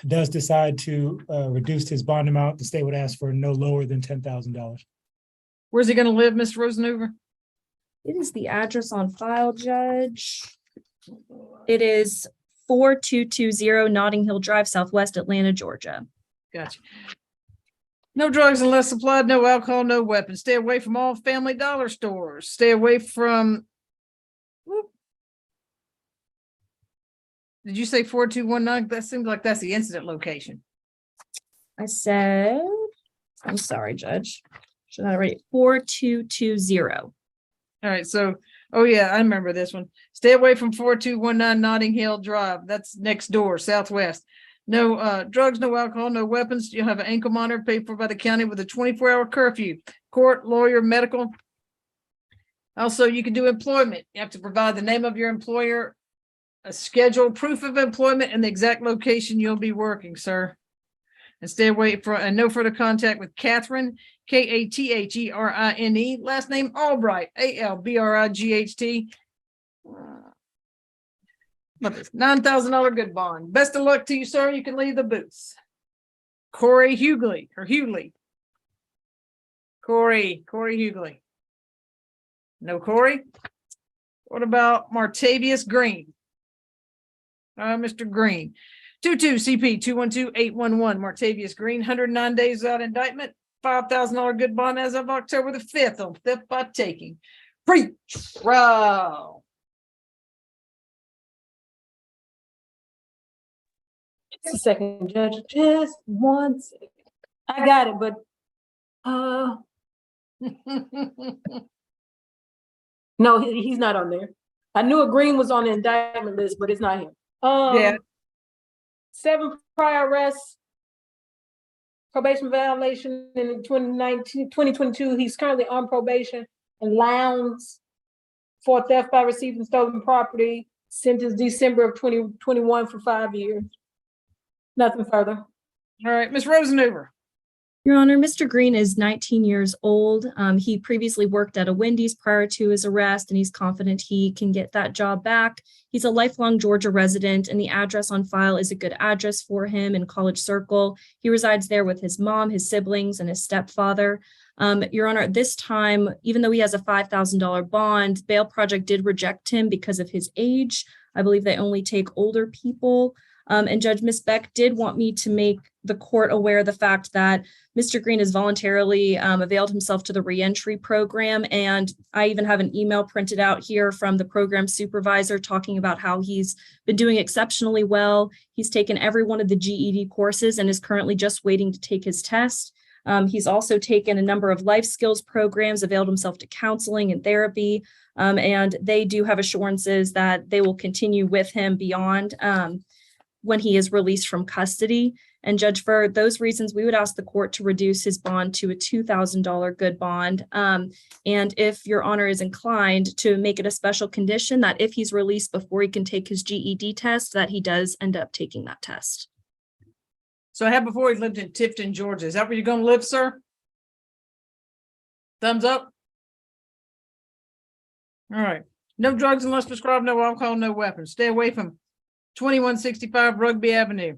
Speaker 9: does decide to reduce his bond amount, the state would ask for no lower than $10,000.
Speaker 2: Where's he gonna live, Mr. Rosenhuber?
Speaker 12: It is the address on file, Judge. It is 4220 Notting Hill Drive, Southwest Atlanta, Georgia.
Speaker 2: Gotcha. No drugs unless supplied, no alcohol, no weapons. Stay away from all Family Dollar stores. Stay away from. Whoop. Did you say 4219? That seems like that's the incident location.
Speaker 12: I said, I'm sorry, Judge. Should I write 4220?
Speaker 2: All right, so, oh yeah, I remember this one. Stay away from 4219 Notting Hill Drive. That's next door, southwest. No drugs, no alcohol, no weapons. You'll have an ankle monitor paid for by the county with a 24-hour curfew. Court, lawyer, medical. Also, you can do employment. You have to provide the name of your employer, a schedule, proof of employment, and the exact location you'll be working, sir. And stay away from, and no further contact with Catherine, Katherine, last name Albright, ALBRIGHT. $9,000 good bond. Best of luck to you, sir. You can leave the booth. Corey Hughley or Hughley. Corey Hughley. No Corey. What about Martavius Green? Mr. Green. 22 CP 212811 Martavius Green, 109 days without indictment, $5,000 good bond as of October the 5th on theft by taking. Pre-trial.
Speaker 5: Just a second, Judge, just one second. I got it, but, no, he's not on there. I knew a Green was on the indictment list, but it's not him.
Speaker 2: Yeah.
Speaker 5: 7 prior arrests, probation violation in 2022. He's currently on probation and Lowndes for theft by receiving stolen property, sentenced December of 2021 for 5 years. Nothing further.
Speaker 2: All right, Ms. Rosenhuber.
Speaker 12: Your Honor, Mr. Green is 19 years old. He previously worked at a Wendy's prior to his arrest, and he's confident he can get that job back. He's a lifelong Georgia resident, and the address on file is a good address for him in College Circle. He resides there with his mom, his siblings, and his stepfather. Your Honor, at this time, even though he has a $5,000 bond, Bail Project did reject him because of his age. I believe they only take older people. And Judge Ms. Beck did want me to make the court aware of the fact that Mr. Green has voluntarily availed himself to the reentry program. And I even have an email printed out here from the program supervisor talking about how he's been doing exceptionally well. He's taken every one of the GED courses and is currently just waiting to take his test. He's also taken a number of life skills programs, availed himself to counseling and therapy, and they do have assurances that they will continue with him beyond when he is released from custody. And Judge, for those reasons, we would ask the court to reduce his bond to a $2,000 good bond. And if Your Honor is inclined to make it a special condition that if he's released before he can take his GED test, that he does end up taking that test.
Speaker 2: So I had before he lived in Tifton, Georgia. Is that where you're going to live, sir? Thumbs up. All right. No drugs unless prescribed, no alcohol, no weapons. Stay away from 2165 Rugby Avenue.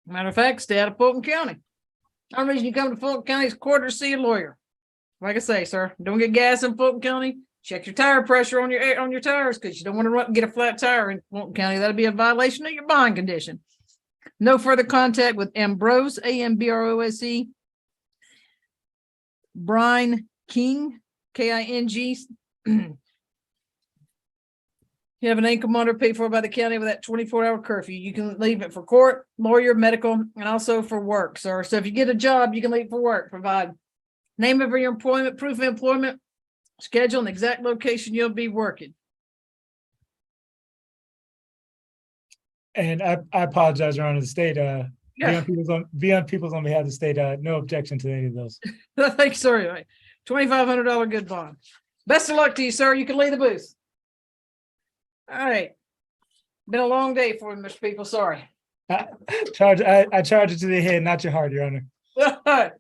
Speaker 2: Matter of fact, stay out of Fulton County. The only reason you come to Fulton County is quarter to see a lawyer. Like I say, sir, don't get gas in Fulton County. Check your tire pressure on your tires because you don't want to run, get a flat tire in Fulton County. That'll be a violation of your bond condition. No further contact with Ambrose, AMBROSE. Brian King, KING. You have an ankle monitor paid for by the county with that 24-hour curfew. You can leave it for court, lawyer, medical, and also for work, sir. So if you get a job, you can leave it for work. Provide name of your employment, proof of employment, schedule, and exact location you'll be working.
Speaker 9: And I apologize, Your Honor, the state, Beyond Peoples on behalf of the state, no objection to any of those.
Speaker 2: Thanks, sir. $2,500 good bond. Best of luck to you, sir. You can leave the booth. All right. Been a long day for you, Mr. People. Sorry.
Speaker 9: I charge it to the head, not your heart, Your Honor.
Speaker 2: All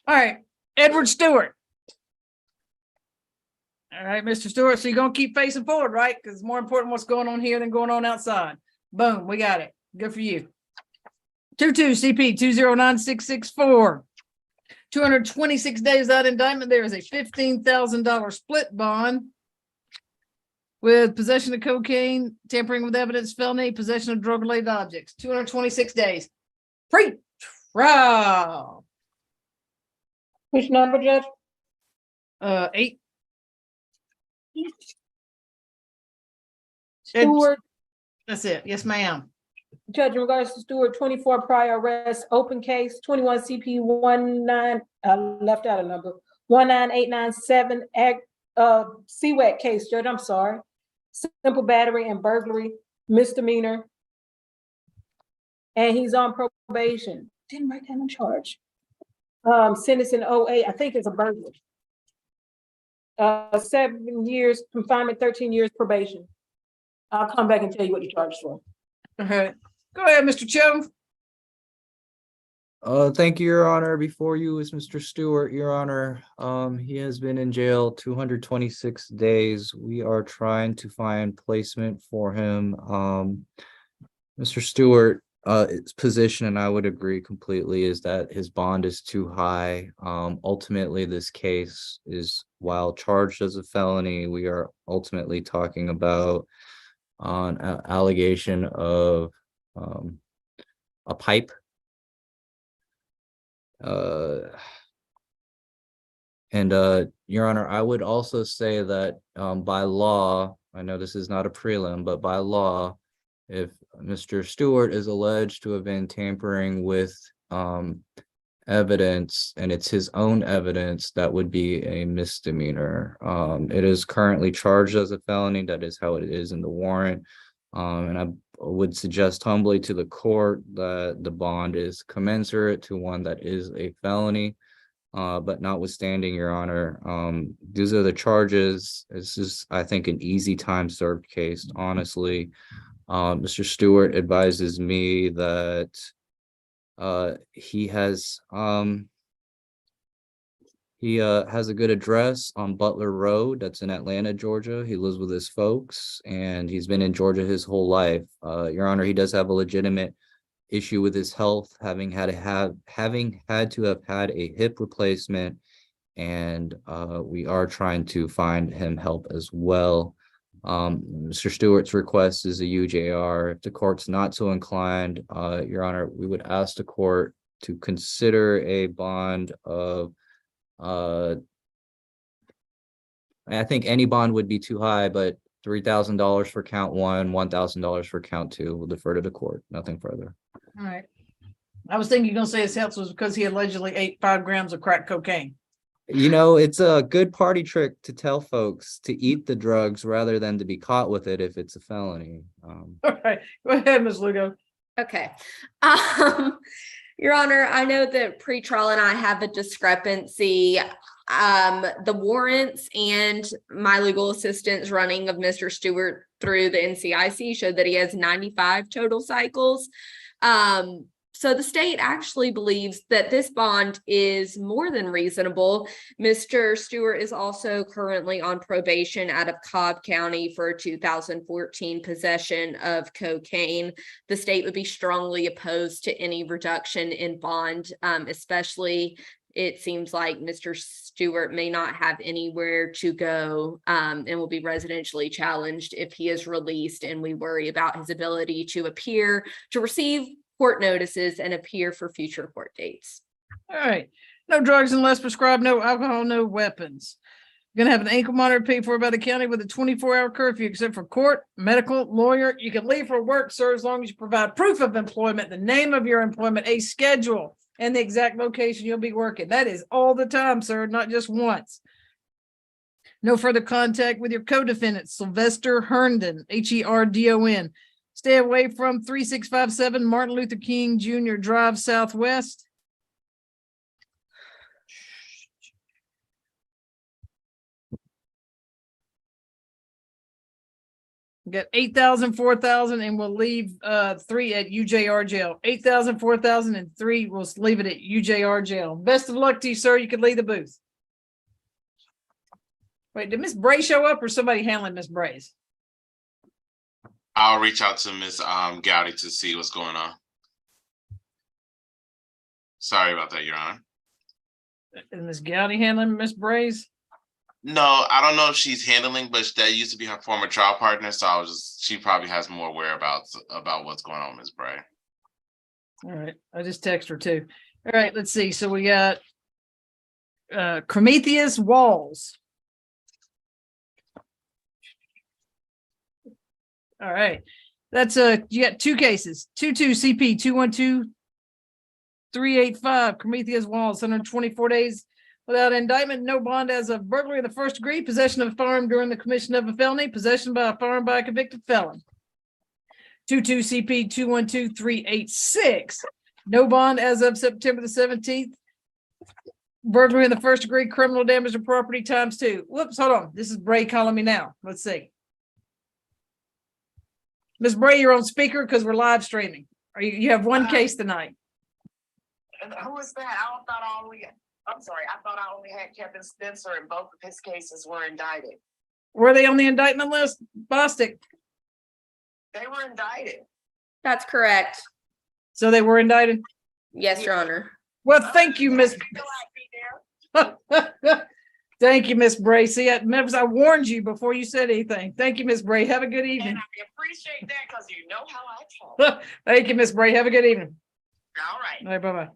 Speaker 2: right. Edward Stewart. All right, Mr. Stewart. So you're going to keep facing forward, right? Because it's more important what's going on here than going on outside. Boom, we got it. Good for you. 22 CP 209664. 226 days out indictment. There is a $15,000 split bond with possession of cocaine, tampering with evidence, felony, possession of drug-related objects. 226 days. Pre-trial.
Speaker 5: Which number, Judge?
Speaker 2: 8.
Speaker 5: Stewart,
Speaker 2: That's it. Yes, ma'am.
Speaker 5: Judge, in regards to Stewart, 24 prior arrests, open case, 21 CP 19, left out a number, 19897, CWAC case, Judge, I'm sorry. Simple battery and burglary, misdemeanor. And he's on probation. Didn't write down a charge. Sentenced in 08, I think it's a burglary. 7 years confinement, 13 years probation. I'll come back and tell you what you charged for.
Speaker 2: Okay. Go ahead, Mr. Cho.
Speaker 10: Thank you, Your Honor. Before you is Mr. Stewart, Your Honor. He has been in jail 226 days. We are trying to find placement for him. Mr. Stewart, his position, and I would agree completely, is that his bond is too high. Ultimately, this case is, while charged as a felony, we are ultimately talking about an allegation of a pipe. Your Honor, I would also say that by law, I know this is not a prelim, but by law, if Mr. Stewart is alleged to have been tampering with evidence and it's his own evidence, that would be a misdemeanor. It is currently charged as a felony. That is how it is in the warrant. And I would suggest humbly to the court that the bond is commensurate to one that is a felony. But notwithstanding, Your Honor, these are the charges. This is, I think, an easy time served case, honestly. Mr. Stewart advises me that he has a good address on Butler Road. That's in Atlanta, Georgia. He lives with his folks, and he's been in Georgia his whole life. Your Honor, he does have a legitimate issue with his health, having had to have had a hip replacement, and we are trying to find him help as well. Mr. Stewart's request is a UJR. If the court's not so inclined, Your Honor, we would ask the court to consider a bond of, I think any bond would be too high, but $3,000 for count 1, $1,000 for count 2. We'll defer to the court. Nothing further.
Speaker 2: All right. I was thinking you're gonna say his health was because he allegedly ate 5 grams of crack cocaine.
Speaker 10: You know, it's a good party trick to tell folks to eat the drugs rather than to be caught with it if it's a felony.
Speaker 2: All right, go ahead, Ms. Lugo.
Speaker 3: Okay. Your Honor, I know that pretrial and I have a discrepancy. The warrants and my legal assistant's running of Mr. Stewart through the NCIC showed that he has 95 total cycles. So the state actually believes that this bond is more than reasonable. Mr. Stewart is also currently on probation out of Cobb County for 2014 possession of cocaine. The state would be strongly opposed to any reduction in bond, especially it seems like Mr. Stewart may not have anywhere to go and will be residentially challenged if he is released, and we worry about his ability to appear, to receive court notices and appear for future court dates.
Speaker 2: All right. No drugs unless prescribed, no alcohol, no weapons. You're gonna have an ankle monitor paid for by the county with a 24-hour curfew, except for court, medical, lawyer. You can leave for work, sir, as long as you provide proof of employment, the name of your employment, a schedule, and the exact location you'll be working. That is all the time, sir, not just once. No further contact with your co-defendant, Sylvester Herndon, Herdon. Stay away from 3657 Martin Luther King Jr. Drive Southwest. Got 8,000, 4,000, and we'll leave 3 at UJR jail. 8,000, 4,000, and 3, we'll leave it at UJR jail. Best of luck to you, sir. You could leave the booth. Wait, did Miss Bray show up or somebody handling Miss Bray's?
Speaker 4: I'll reach out to Ms. Gowdy to see what's going on. Sorry about that, Your Honor.
Speaker 2: Is Ms. Gowdy handling Ms. Bray's?
Speaker 4: No, I don't know if she's handling, but that used to be her former trial partner. So she probably has more whereabouts about what's going on with Ms. Bray.
Speaker 2: All right, I just text her too. All right, let's see. So we got Prometheus Walls. All right, that's you got two cases, 22 CP 212385 Prometheus Walls, 124 days without indictment, no bond as of burglary of the first degree, possession of a firearm during the commission of a felony, possession by a firearm by a convicted felon. 22 CP 212386, no bond as of September the 17th. Burglary in the first degree, criminal damage to property ×2. Whoops, hold on. This is Bray calling me now. Let's see. Ms. Bray, you're on speaker because we're live streaming. You have one case tonight.
Speaker 13: Who is that? I'm sorry, I thought I only had Kevin Spencer and both of his cases were indicted.
Speaker 2: Were they on the indictment list? Bostic.
Speaker 13: They were indicted.
Speaker 3: That's correct.
Speaker 2: So they were indicted?
Speaker 3: Yes, Your Honor.
Speaker 2: Well, thank you, Ms. Thank you, Ms. Bray. See, I warned you before you said anything. Thank you, Ms. Bray. Have a good evening.
Speaker 13: And I appreciate that because you know how I talk.
Speaker 2: Thank you, Ms. Bray. Have a good evening.
Speaker 13: All right.
Speaker 2: All right, bye-bye.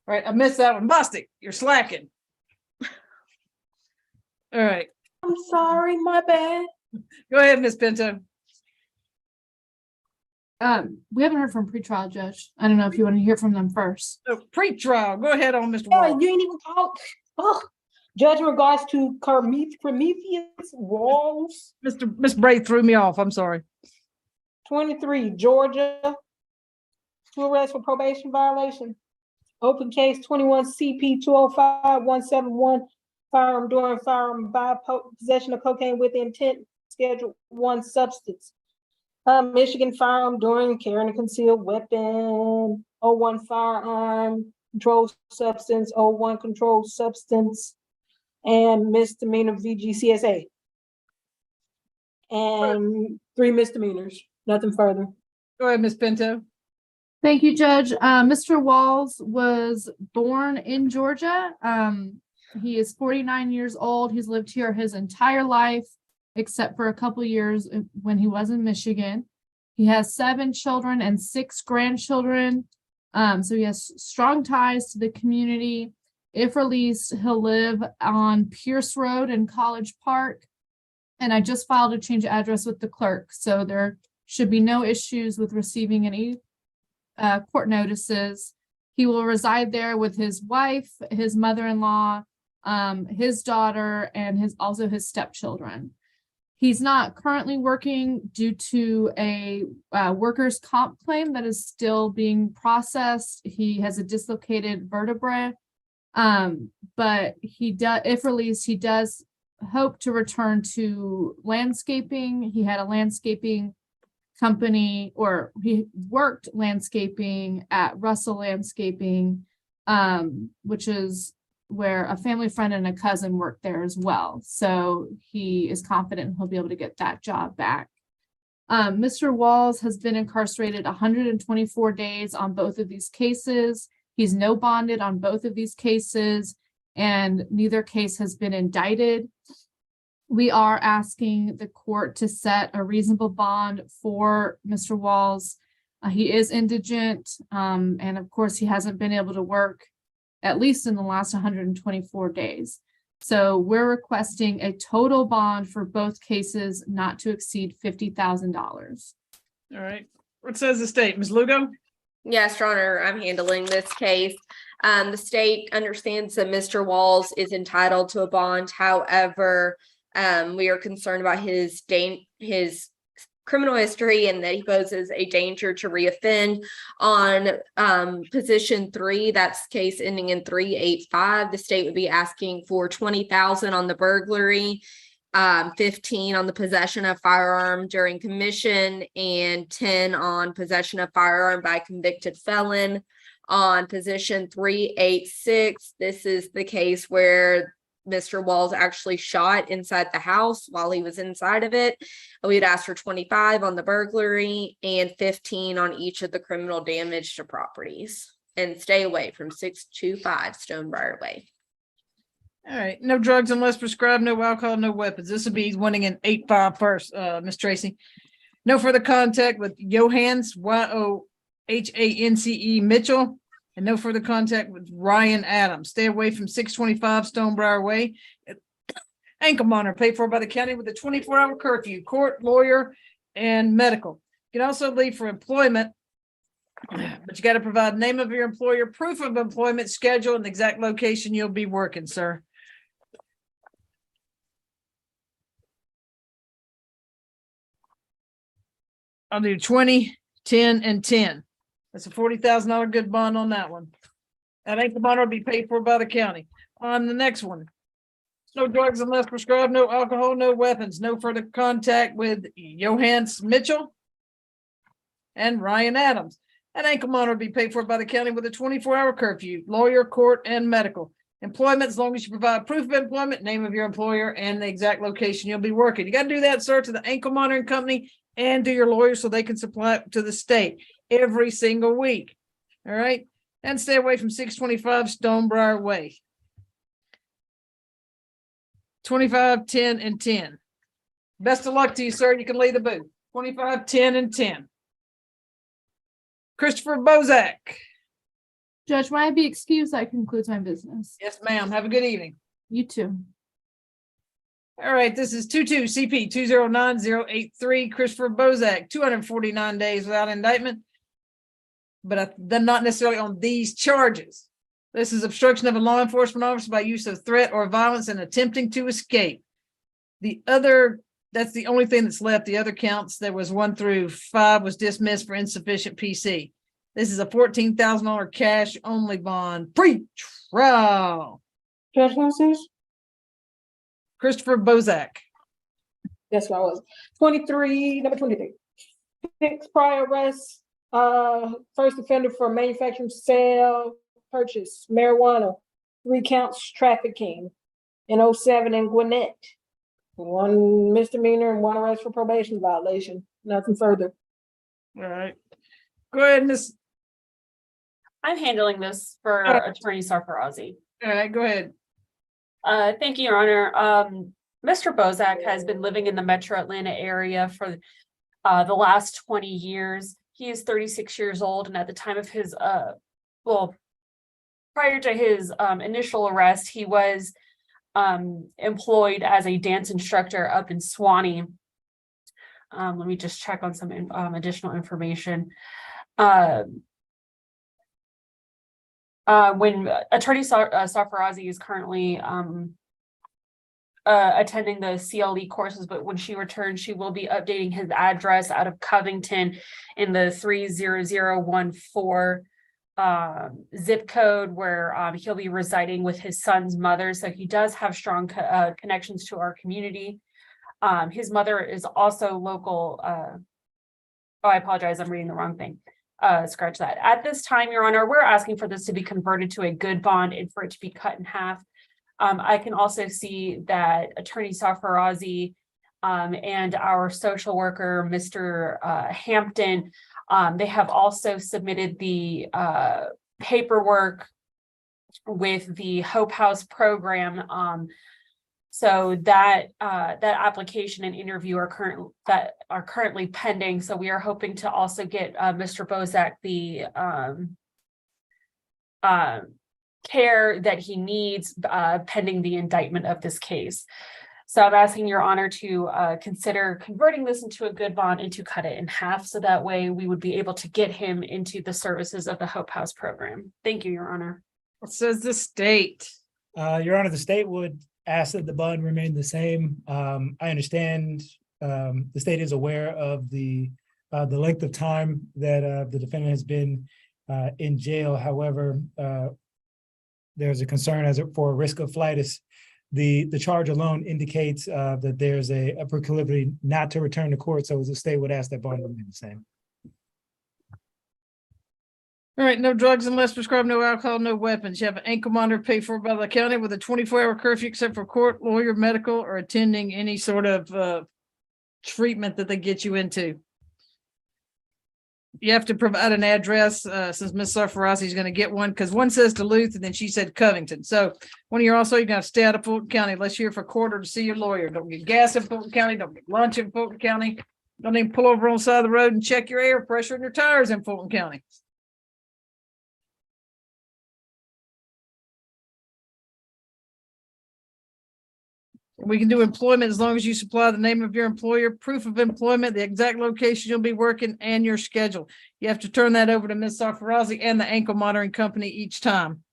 Speaker 2: All right, I missed that one. Bostic, you're slacking. All right.
Speaker 5: I'm sorry, my bad.
Speaker 2: Go ahead, Ms. Pinto.
Speaker 14: We haven't heard from pretrial judge. I don't know if you want to hear from them first.
Speaker 2: So pre-trial, go ahead on, Mr.
Speaker 5: Yeah,
Speaker 2: Wall.
Speaker 5: you ain't even talk. Oh, judge in regards to Prometheus Walls,
Speaker 2: Ms. Bray threw me off. I'm sorry.
Speaker 5: 23, Georgia. 2 arrests for probation violation. Open case 21 CP 205171, firearm during firearm by possession of cocaine with intent, Schedule 1 substance. Michigan firearm during carrying a concealed weapon, 01 firearm, controlled substance, 01 controlled substance, and misdemeanor VGCSA. And 3 misdemeanors, nothing further.
Speaker 2: Go ahead, Ms. Pinto.
Speaker 14: Thank you, Judge. Mr. Walls was born in Georgia. He is 49 years old. He's lived here his entire life, except for a couple years when he was in Michigan. He has 7 children and 6 grandchildren. So he has strong ties to the community. If released, he'll live on Pierce Road in College Park. And I just filed a change of address with the clerk, so there should be no issues with receiving any court notices. He will reside there with his wife, his mother-in-law, his daughter, and also his stepchildren. He's not currently working due to a workers' comp claim that is still being processed. He has a dislocated vertebrae, but if released, he does hope to return to landscaping. He had a landscaping company, or he worked landscaping at Russell Landscaping, which is where a family friend and a cousin worked there as well. So he is confident he'll be able to get that job back. Mr. Walls has been incarcerated 124 days on both of these cases. He's no bonded on both of these cases, and neither case has been indicted. We are asking the court to set a reasonable bond for Mr. Walls. He is indigent, and of course, he hasn't been able to work at least in the last 124 days. So we're requesting a total bond for both cases not to exceed $50,000.
Speaker 2: All right. What says the state? Ms. Lugo?
Speaker 3: Yes, Your Honor, I'm handling this case. The state understands that Mr. Walls is entitled to a bond. However, we are concerned about his criminal history and that he poses a danger to reoffend. On position 3, that's case ending in 385, the state would be asking for $20,000 on the burglary, 15 on the possession of firearm during commission, and 10 on possession of firearm by convicted felon. On position 386, this is the case where Mr. Walls actually shot inside the house while he was inside of it. We'd ask for 25 on the burglary and 15 on each of the criminal damage to properties. And stay away from 625 Stonebriar Way.
Speaker 2: All right, no drugs unless prescribed, no alcohol, no weapons. This would be wanting an 8-5 first, Ms. Tracy. No further contact with Johans, YOHANCE Mitchell, and no further contact with Ryan Adams. Stay away from 625 Stonebriar Way. Ankle monitor paid for by the county with a 24-hour curfew, court, lawyer, and medical. You can also leave for employment, but you got to provide name of your employer, proof of employment, schedule, and exact location you'll be working, sir. I'll do 20, 10, and 10. That's a $40,000 good bond on that one. That ankle monitor will be paid for by the county. On the next one, no drugs unless prescribed, no alcohol, no weapons, no further contact with Johans Mitchell and Ryan Adams. That ankle monitor will be paid for by the county with a 24-hour curfew, lawyer, court, and medical. Employment, as long as you provide proof of employment, name of your employer, and the exact location you'll be working. You got to do that, sir, to the ankle monitoring company and do your lawyer so they can supply it to the state every single week. All right. And stay away from 625 Stonebriar Way. 25, 10, and 10. Best of luck to you, sir. You can leave the booth. 25, 10, and 10. Christopher Bozak.
Speaker 14: Judge, may I be excused? That concludes my business.
Speaker 2: Yes, ma'am. Have a good evening.
Speaker 14: You too.
Speaker 2: All right, this is 22 CP 209083, Christopher Bozak, 249 days without indictment, but then not necessarily on these charges. This is obstruction of a law enforcement officer by use of threat or violence and attempting to escape. The other, that's the only thing that's left. The other counts, there was 1 through 5 was dismissed for insufficient PC. This is a $14,000 cash only bond pre-trial.
Speaker 5: Judge Masters?
Speaker 2: Christopher Bozak.
Speaker 5: That's what I was. 23, number 23. 6 prior arrests, first offender for manufacturing, sale, purchase, marijuana, 3 counts trafficking in 07 in Gwinnett. 1 misdemeanor and 1 arrest for probation violation. Nothing further.
Speaker 2: All right. Go ahead, Miss.
Speaker 15: I'm handling this for Attorney Sarfarazzi.
Speaker 2: All right, go ahead.
Speaker 15: Thank you, Your Honor. Mr. Bozak has been living in the Metro Atlanta area for the last 20 years. He is 36 years old, and at the time of his, prior to his initial arrest, he was employed as a dance instructor up in Swanee. Let me just check on some additional information. When Attorney Sarfarazzi is currently attending the CLE courses, but when she returns, she will be updating his address out of Covington in the 30014 zip code, where he'll be residing with his son's mother. So he does have strong connections to our community. His mother is also local. Oh, I apologize. I'm reading the wrong thing. Scratch that. At this time, Your Honor, we're asking for this to be converted to a good bond and for it to be cut in half. I can also see that Attorney Sarfarazzi and our social worker, Mr. Hampton, they have also submitted the paperwork with the Hope House program. So that that application and interview are currently pending. So we are hoping to also get Mr. Bozak the care that he needs pending the indictment of this case. So I'm asking Your Honor to consider converting this into a good bond and to cut it in half, so that way we would be able to get him into the services of the Hope House program. Thank you, Your Honor.
Speaker 2: What says the state?
Speaker 9: Your Honor, the state would ask that the bond remain the same. I understand the state is aware of the length of time that the defendant has been in jail. However, there's a concern for risk of flight. The charge alone indicates that there's a proclivity not to return to court. So the state would ask that bond remain the same.
Speaker 2: All right, no drugs unless prescribed, no alcohol, no weapons. You have an ankle monitor paid for by the county with a 24-hour curfew except for court, lawyer, medical, or attending any sort of treatment that they get you into. You have to provide an address, since Ms. Sarfarazi is going to get one, because one says Duluth and then she said Covington. So when you're also, you're going to stay out of Fulton County unless you're here for court or to see your lawyer. Don't get gas in Fulton County. Don't get lunch in Fulton County. Don't even pull over on the side of the road and check your air pressure and your tires in Fulton County. We can do employment as long as you supply the name of your employer, proof of employment, the exact location you'll be working, and your schedule. You have to turn that over to Ms. Sarfarazi and the ankle monitoring company each time.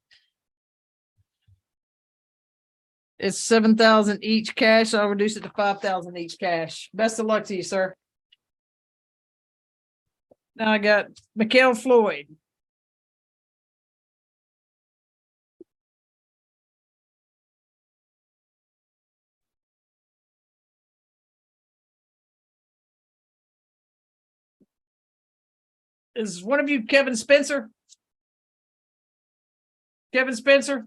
Speaker 2: It's 7,000 each cash. So I'll reduce it to 5,000 each cash. Best of luck to you, sir. Now I got Mikhail Floyd. Is one of you Kevin Spencer? Kevin Spencer?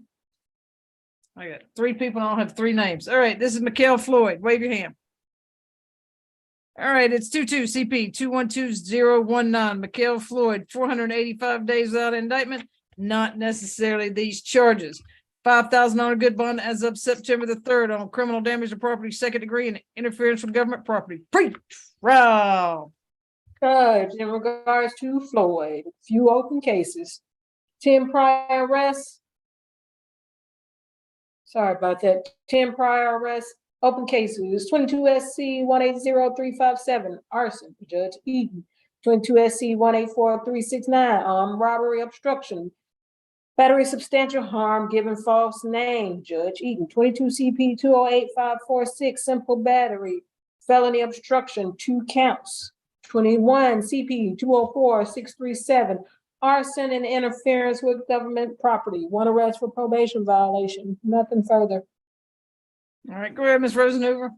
Speaker 2: I got 3 people and I don't have 3 names. All right, this is Mikhail Floyd. Wave your hand. All right, it's 22 CP 212019. Mikhail Floyd, 485 days without indictment. Not necessarily these charges. $5,000 good bond as of September the 3rd on criminal damage to property, 2nd degree, and interference with government property. Pre-trial.
Speaker 5: Judge, in regards to Floyd, few open cases, 10 prior arrests. Sorry about that. 10 prior arrests, open cases, 22 SC 180357, arson, Judge Eden, 22 SC 184369, armed robbery, obstruction, battery, substantial harm, given false name, Judge Eden, 22 CP 208546, simple battery, felony obstruction, 2 counts. 21 CP 204637, arson and interference with government property, 1 arrest for probation violation, nothing further.
Speaker 2: All right, go ahead, Ms. Rosenhuber.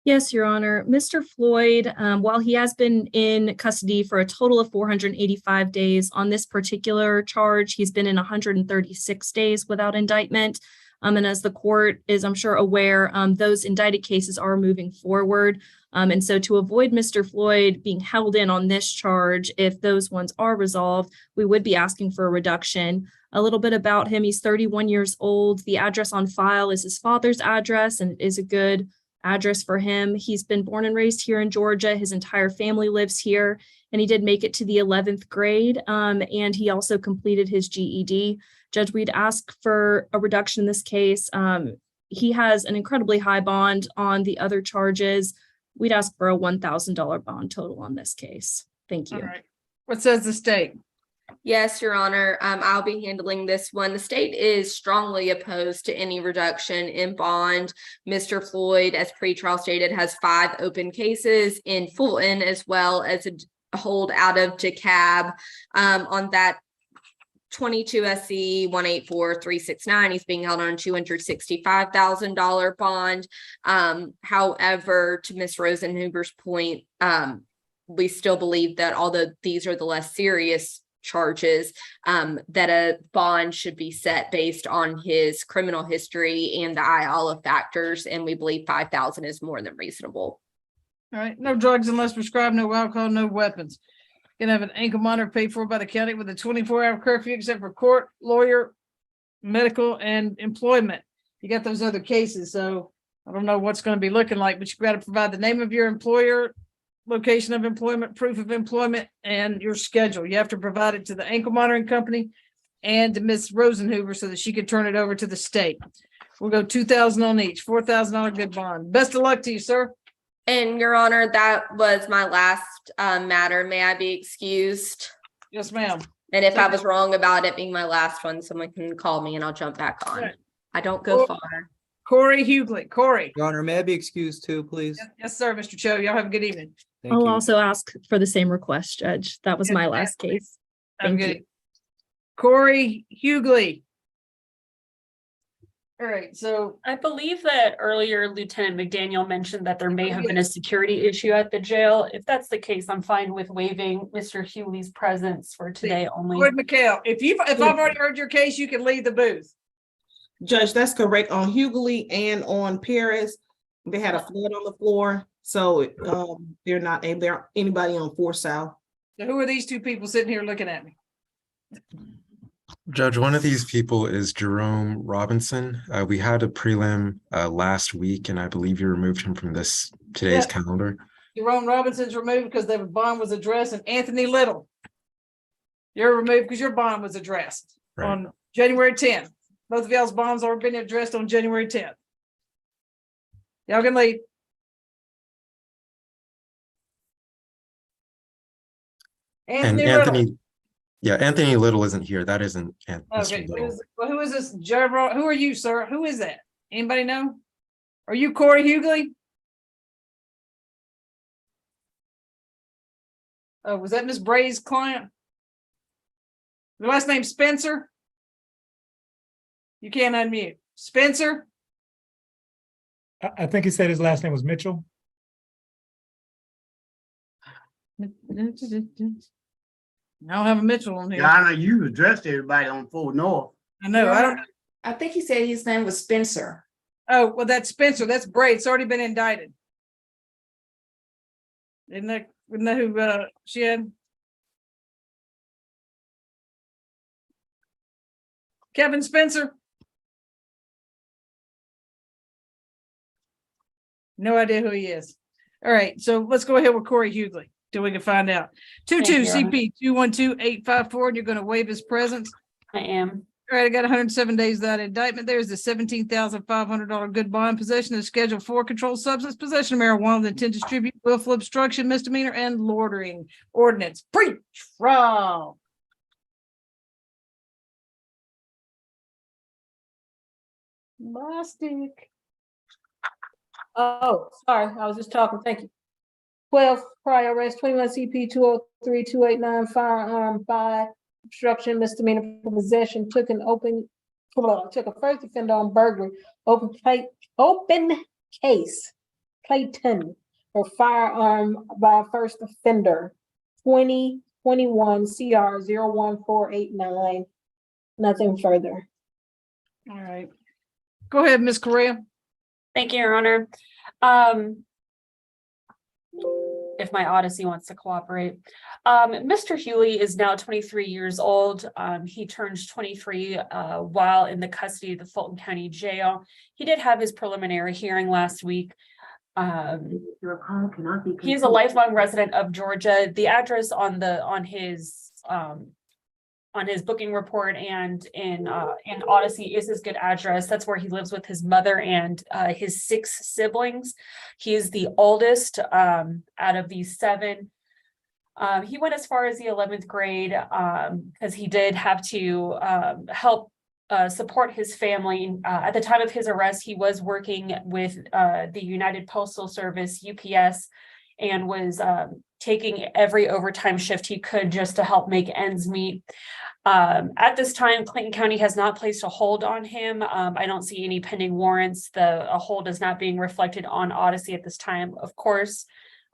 Speaker 12: Yes, Your Honor. Mr. Floyd, while he has been in custody for a total of 485 days on this particular charge, he's been in 136 days without indictment. And as the court is, I'm sure, aware, those indicted cases are moving forward. And so to avoid Mr. Floyd being held in on this charge, if those ones are resolved, we would be asking for a reduction. A little bit about him. He's 31 years old. The address on file is his father's address, and it is a good address for him. He's been born and raised here in Georgia. His entire family lives here, and he did make it to the 11th grade. And he also completed his GED. Judge, we'd ask for a reduction in this case. He has an incredibly high bond on the other charges. We'd ask for a $1,000 bond total on this case. Thank you.
Speaker 2: All right. What says the state?
Speaker 3: Yes, Your Honor. I'll be handling this one. The state is strongly opposed to any reduction in bond. Mr. Floyd, as pretrial stated, has 5 open cases in Fulton, as well as a hold out of DeKalb. On that 22 SC 184369, he's being held on a $265,000 bond. However, to Ms. Rosenhuber's point, we still believe that although these are the less serious charges, that a bond should be set based on his criminal history and the IALA factors, and we believe 5,000 is more than reasonable.
Speaker 2: All right, no drugs unless prescribed, no alcohol, no weapons. Gonna have an ankle monitor paid for by the county with a 24-hour curfew except for court, lawyer, medical, and employment. You got those other cases, so I don't know what's going to be looking like, but you got to provide the name of your employer, location of employment, proof of employment, and your schedule. You have to provide it to the ankle monitoring company and to Ms. Rosenhuber so that she can turn it over to the state. We'll go 2,000 on each, $4,000 good bond. Best of luck to you, sir.
Speaker 3: And Your Honor, that was my last matter. May I be excused?
Speaker 2: Yes, ma'am.
Speaker 3: And if I was wrong about it being my last one, someone can call me and I'll jump back on.
Speaker 2: Right.
Speaker 3: I don't go far.
Speaker 2: Corey Hughley. Corey.
Speaker 10: Your Honor, may I be excused too, please?
Speaker 2: Yes, sir, Mr. Cho. Y'all have a good evening.
Speaker 10: Thank
Speaker 12: I'll
Speaker 10: you.
Speaker 12: also ask for the same request, Judge. That was
Speaker 2: Yes,
Speaker 12: my
Speaker 2: ma'am.
Speaker 12: last case.
Speaker 2: I'm
Speaker 12: Thank
Speaker 2: good.
Speaker 12: you.
Speaker 2: Corey Hughley. All right, so
Speaker 15: I believe that earlier Lieutenant McDaniel mentioned that there may have been a security issue at the jail. If that's the case, I'm fine with waiving Mr. Hewley's presence for today only.
Speaker 2: Gordon McHale, if I've already heard your case, you can leave the booth.
Speaker 6: Judge, that's correct. On Hughley and on Paris, they had a flood on the floor. So they're not able, there aren't anybody on 4 South.
Speaker 2: So who are these two people sitting here looking at me?
Speaker 16: Judge, one of these people is Jerome Robinson. We had a prelim last week, and I believe you removed him from today's calendar.
Speaker 2: Jerome Robinson's removed because the bond was addressed, and Anthony Little, you're removed because your bond was addressed on January 10th. Both of y'all's bonds already been addressed on January 10th. Y'all can leave.
Speaker 16: And Anthony, yeah, Anthony Little isn't here. That isn't
Speaker 2: Okay,
Speaker 16: Mr. Little.
Speaker 2: who is this? Gerald, who are you, sir? Who is that? Anybody know? Are you Corey Hughley? Oh, was that Miss Bray's client? The last name Spencer? You can't unmute. Spencer?
Speaker 9: I think he said his last name was Mitchell.
Speaker 2: I don't have a Mitchell on here.
Speaker 17: Yeah, I know you addressed everybody on 4 North.
Speaker 2: I know. I don't.
Speaker 18: I think he said his name was Spencer.
Speaker 2: Oh, well, that's Spencer. That's Bray. It's already been indicted. Isn't that who she had? Kevin Spencer? No idea who he is. All right, so let's go ahead with Corey Hughley till we can find out. 22 CP 212854, and you're going to waive his presence.
Speaker 15: I am.
Speaker 2: All right, I got 107 days without indictment. There's the $17,500 good bond, possession of Schedule 4 controlled substance, possession of marijuana with intent to distribute, willful obstruction, misdemeanor, and loitering ordinance. Pre-trial.
Speaker 5: My stick. Oh, sorry, I was just talking, thank you. 12 prior arrest, 21 CP 203-289 firearm 5 obstruction misdemeanor for possession, took a first offender on burglary, open case, Clayton, for firearm by first offender, 2021 CR 01489, nothing further.
Speaker 2: All right. Go ahead, Ms. Correa.
Speaker 15: Thank you, Your Honor. If my Odyssey wants to cooperate. Mr. Hewley is now 23 years old. He turns 23 while in the custody of the Fulton County Jail. He did have his preliminary hearing last week. He is a lifelong resident of Georgia. The address on his booking report and in Odyssey is his good address. That's where he lives with his mother and his 6 siblings. He is the oldest out of these 7. He went as far as the 11th grade because he did have to help support his family. At the time of his arrest, he was working with the United Postal Service, UPS, and was taking every overtime shift he could just to help make ends meet. At this time, Clayton County has not placed a hold on him. I don't see any pending warrants. A hold is not being reflected on Odyssey at this time. Of course,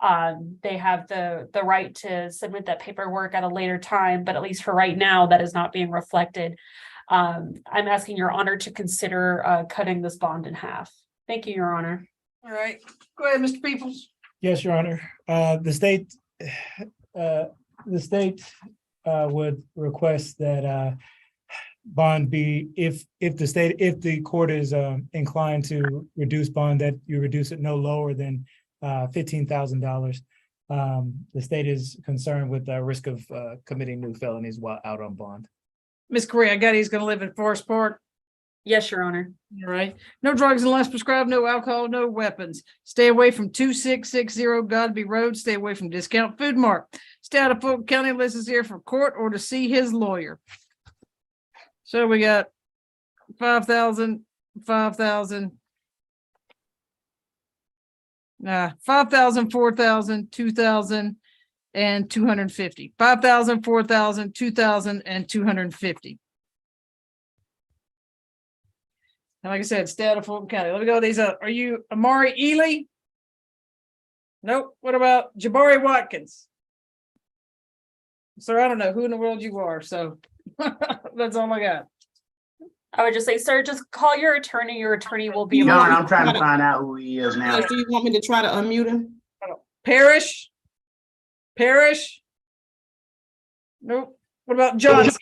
Speaker 15: they have the right to submit that paperwork at a later time, but at least for right now, that is not being reflected. I'm asking Your Honor to consider cutting this bond in half. Thank you, Your Honor.
Speaker 2: All right, go ahead, Mr. Peoples.
Speaker 9: Yes, Your Honor. The state would request that bond be, if the court is inclined to reduce bond, that you reduce it no lower than $15,000. The state is concerned with the risk of committing new felonies while out on bond.
Speaker 2: Ms. Correa, I got he's going to live in Forest Park.
Speaker 15: Yes, Your Honor.
Speaker 2: All right. No drugs unless prescribed, no alcohol, no weapons. Stay away from 2660 Godby Road. Stay away from Discount Food Mart. Stay out of Fulton County unless it's here for court or to see his lawyer. So we got 5,000, 5,000. 5,000, 4,000, 2,000, and 250. 5,000, 4,000, 2,000, and 250. And like I said, stay out of Fulton County. Let me go these up. Are you Amari Ely? Nope. What about Jabari Watkins? Sir, I don't know who in the world you are, so that's all I got.
Speaker 15: I would just say, sir, just call your attorney. Your attorney will be.
Speaker 17: John, I'm trying to find out who he is now.
Speaker 6: Judge, do you want me to try to unmute him?
Speaker 2: Parrish? Parrish? Nope. What about Johnson?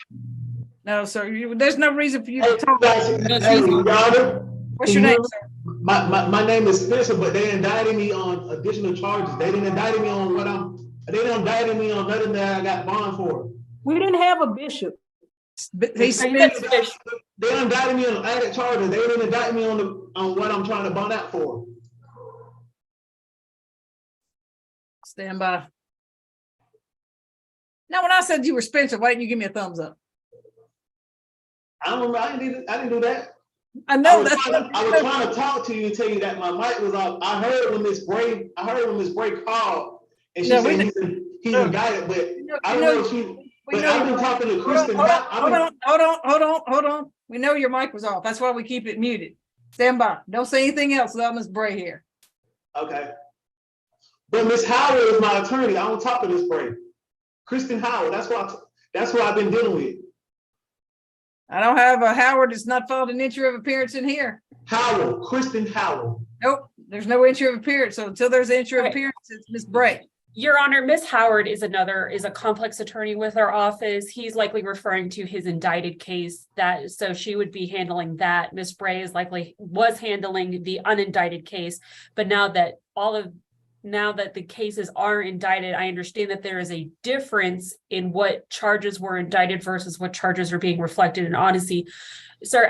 Speaker 2: No, sir. There's no reason for you to talk. What's your name, sir?
Speaker 19: My name is Spencer, but they indicted me on additional charges. They didn't indict me on they didn't indict me on nothing that I got bond for.
Speaker 5: We didn't have a bishop.
Speaker 19: They indicted me on added charges. They didn't indict me on what I'm trying to bond out for.
Speaker 2: Stand by. Now, when I said you were Spencer, why didn't you give me a thumbs up?
Speaker 19: I don't remember. I didn't do that.
Speaker 2: I know
Speaker 19: I was
Speaker 2: that's.
Speaker 19: trying to talk to you and tell you that my mic was off. I heard when Miss Bray called and she said he's indicted, but I don't know if she. But I've been talking to Kristen.
Speaker 2: Hold on. We know your mic was off. That's why we keep it muted. Stand by. Don't say anything else without Miss Bray here.
Speaker 19: Okay. But Miss Howard is my attorney. I don't talk to Miss Bray. Kristen Howard. That's what I've been dealing with.
Speaker 2: I don't have a Howard that's not filed an entry of appearance in here.
Speaker 19: Howard, Kristen Howard.
Speaker 2: Nope, there's no entry of appearance. So until there's an entry of appearance, it's Miss Bray.
Speaker 15: Your Honor, Miss Howard is a complex attorney with our office. He's likely referring to his indicted case so she would be handling that. Miss Bray was handling the unindicted case, but now that the cases are indicted, I understand that there is a difference in what charges were indicted versus what charges are being reflected in Odyssey. Sir,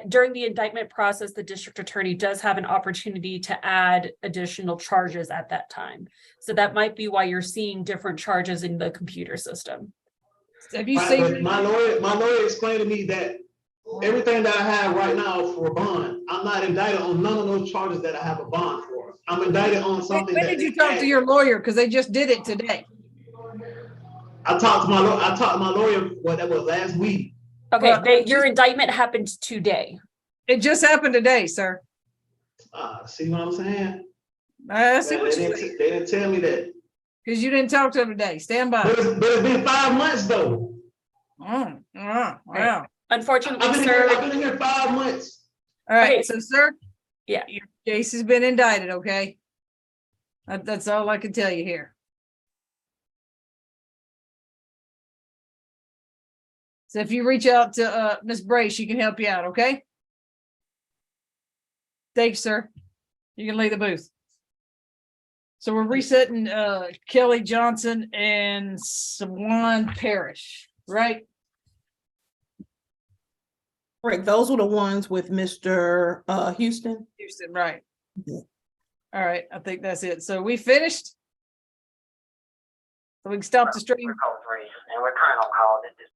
Speaker 15: during the indictment process, the district attorney does have an opportunity to add additional charges at that time. So that might be why you're seeing different charges in the computer system.
Speaker 2: Have you seen
Speaker 19: my lawyer explained to me that everything that I have right now for bond, I'm not indicted on none of those charges that I have a bond for. I'm indicted on something.
Speaker 2: When did you talk to your lawyer? Because they just did it today.
Speaker 19: I talked to my lawyer, that was last week.
Speaker 15: Okay, your indictment happened today.
Speaker 2: It just happened today, sir.
Speaker 19: See what I'm saying?
Speaker 2: I see what you're saying.
Speaker 19: They didn't tell me that.
Speaker 2: Because you didn't talk to him today. Stand by.
Speaker 19: But it's been 5 months though.
Speaker 2: Wow.
Speaker 15: Unfortunately,
Speaker 19: sir. I've been here 5 months.
Speaker 2: All right,
Speaker 15: Okay.
Speaker 2: so sir,
Speaker 15: yeah,
Speaker 2: your case has been indicted, okay? That's all I can tell you here. So if you reach out to Miss Bray, she can help you out, okay? Thanks, sir. You can leave the booth. So we're resetting Kelly Johnson and Swan Parrish, right?
Speaker 6: Correct. Those were the ones with Mr. Houston.
Speaker 2: Houston, right. All right, I think that's it. So we finished? So we can stop the stream.
Speaker 20: And we're trying on call. This is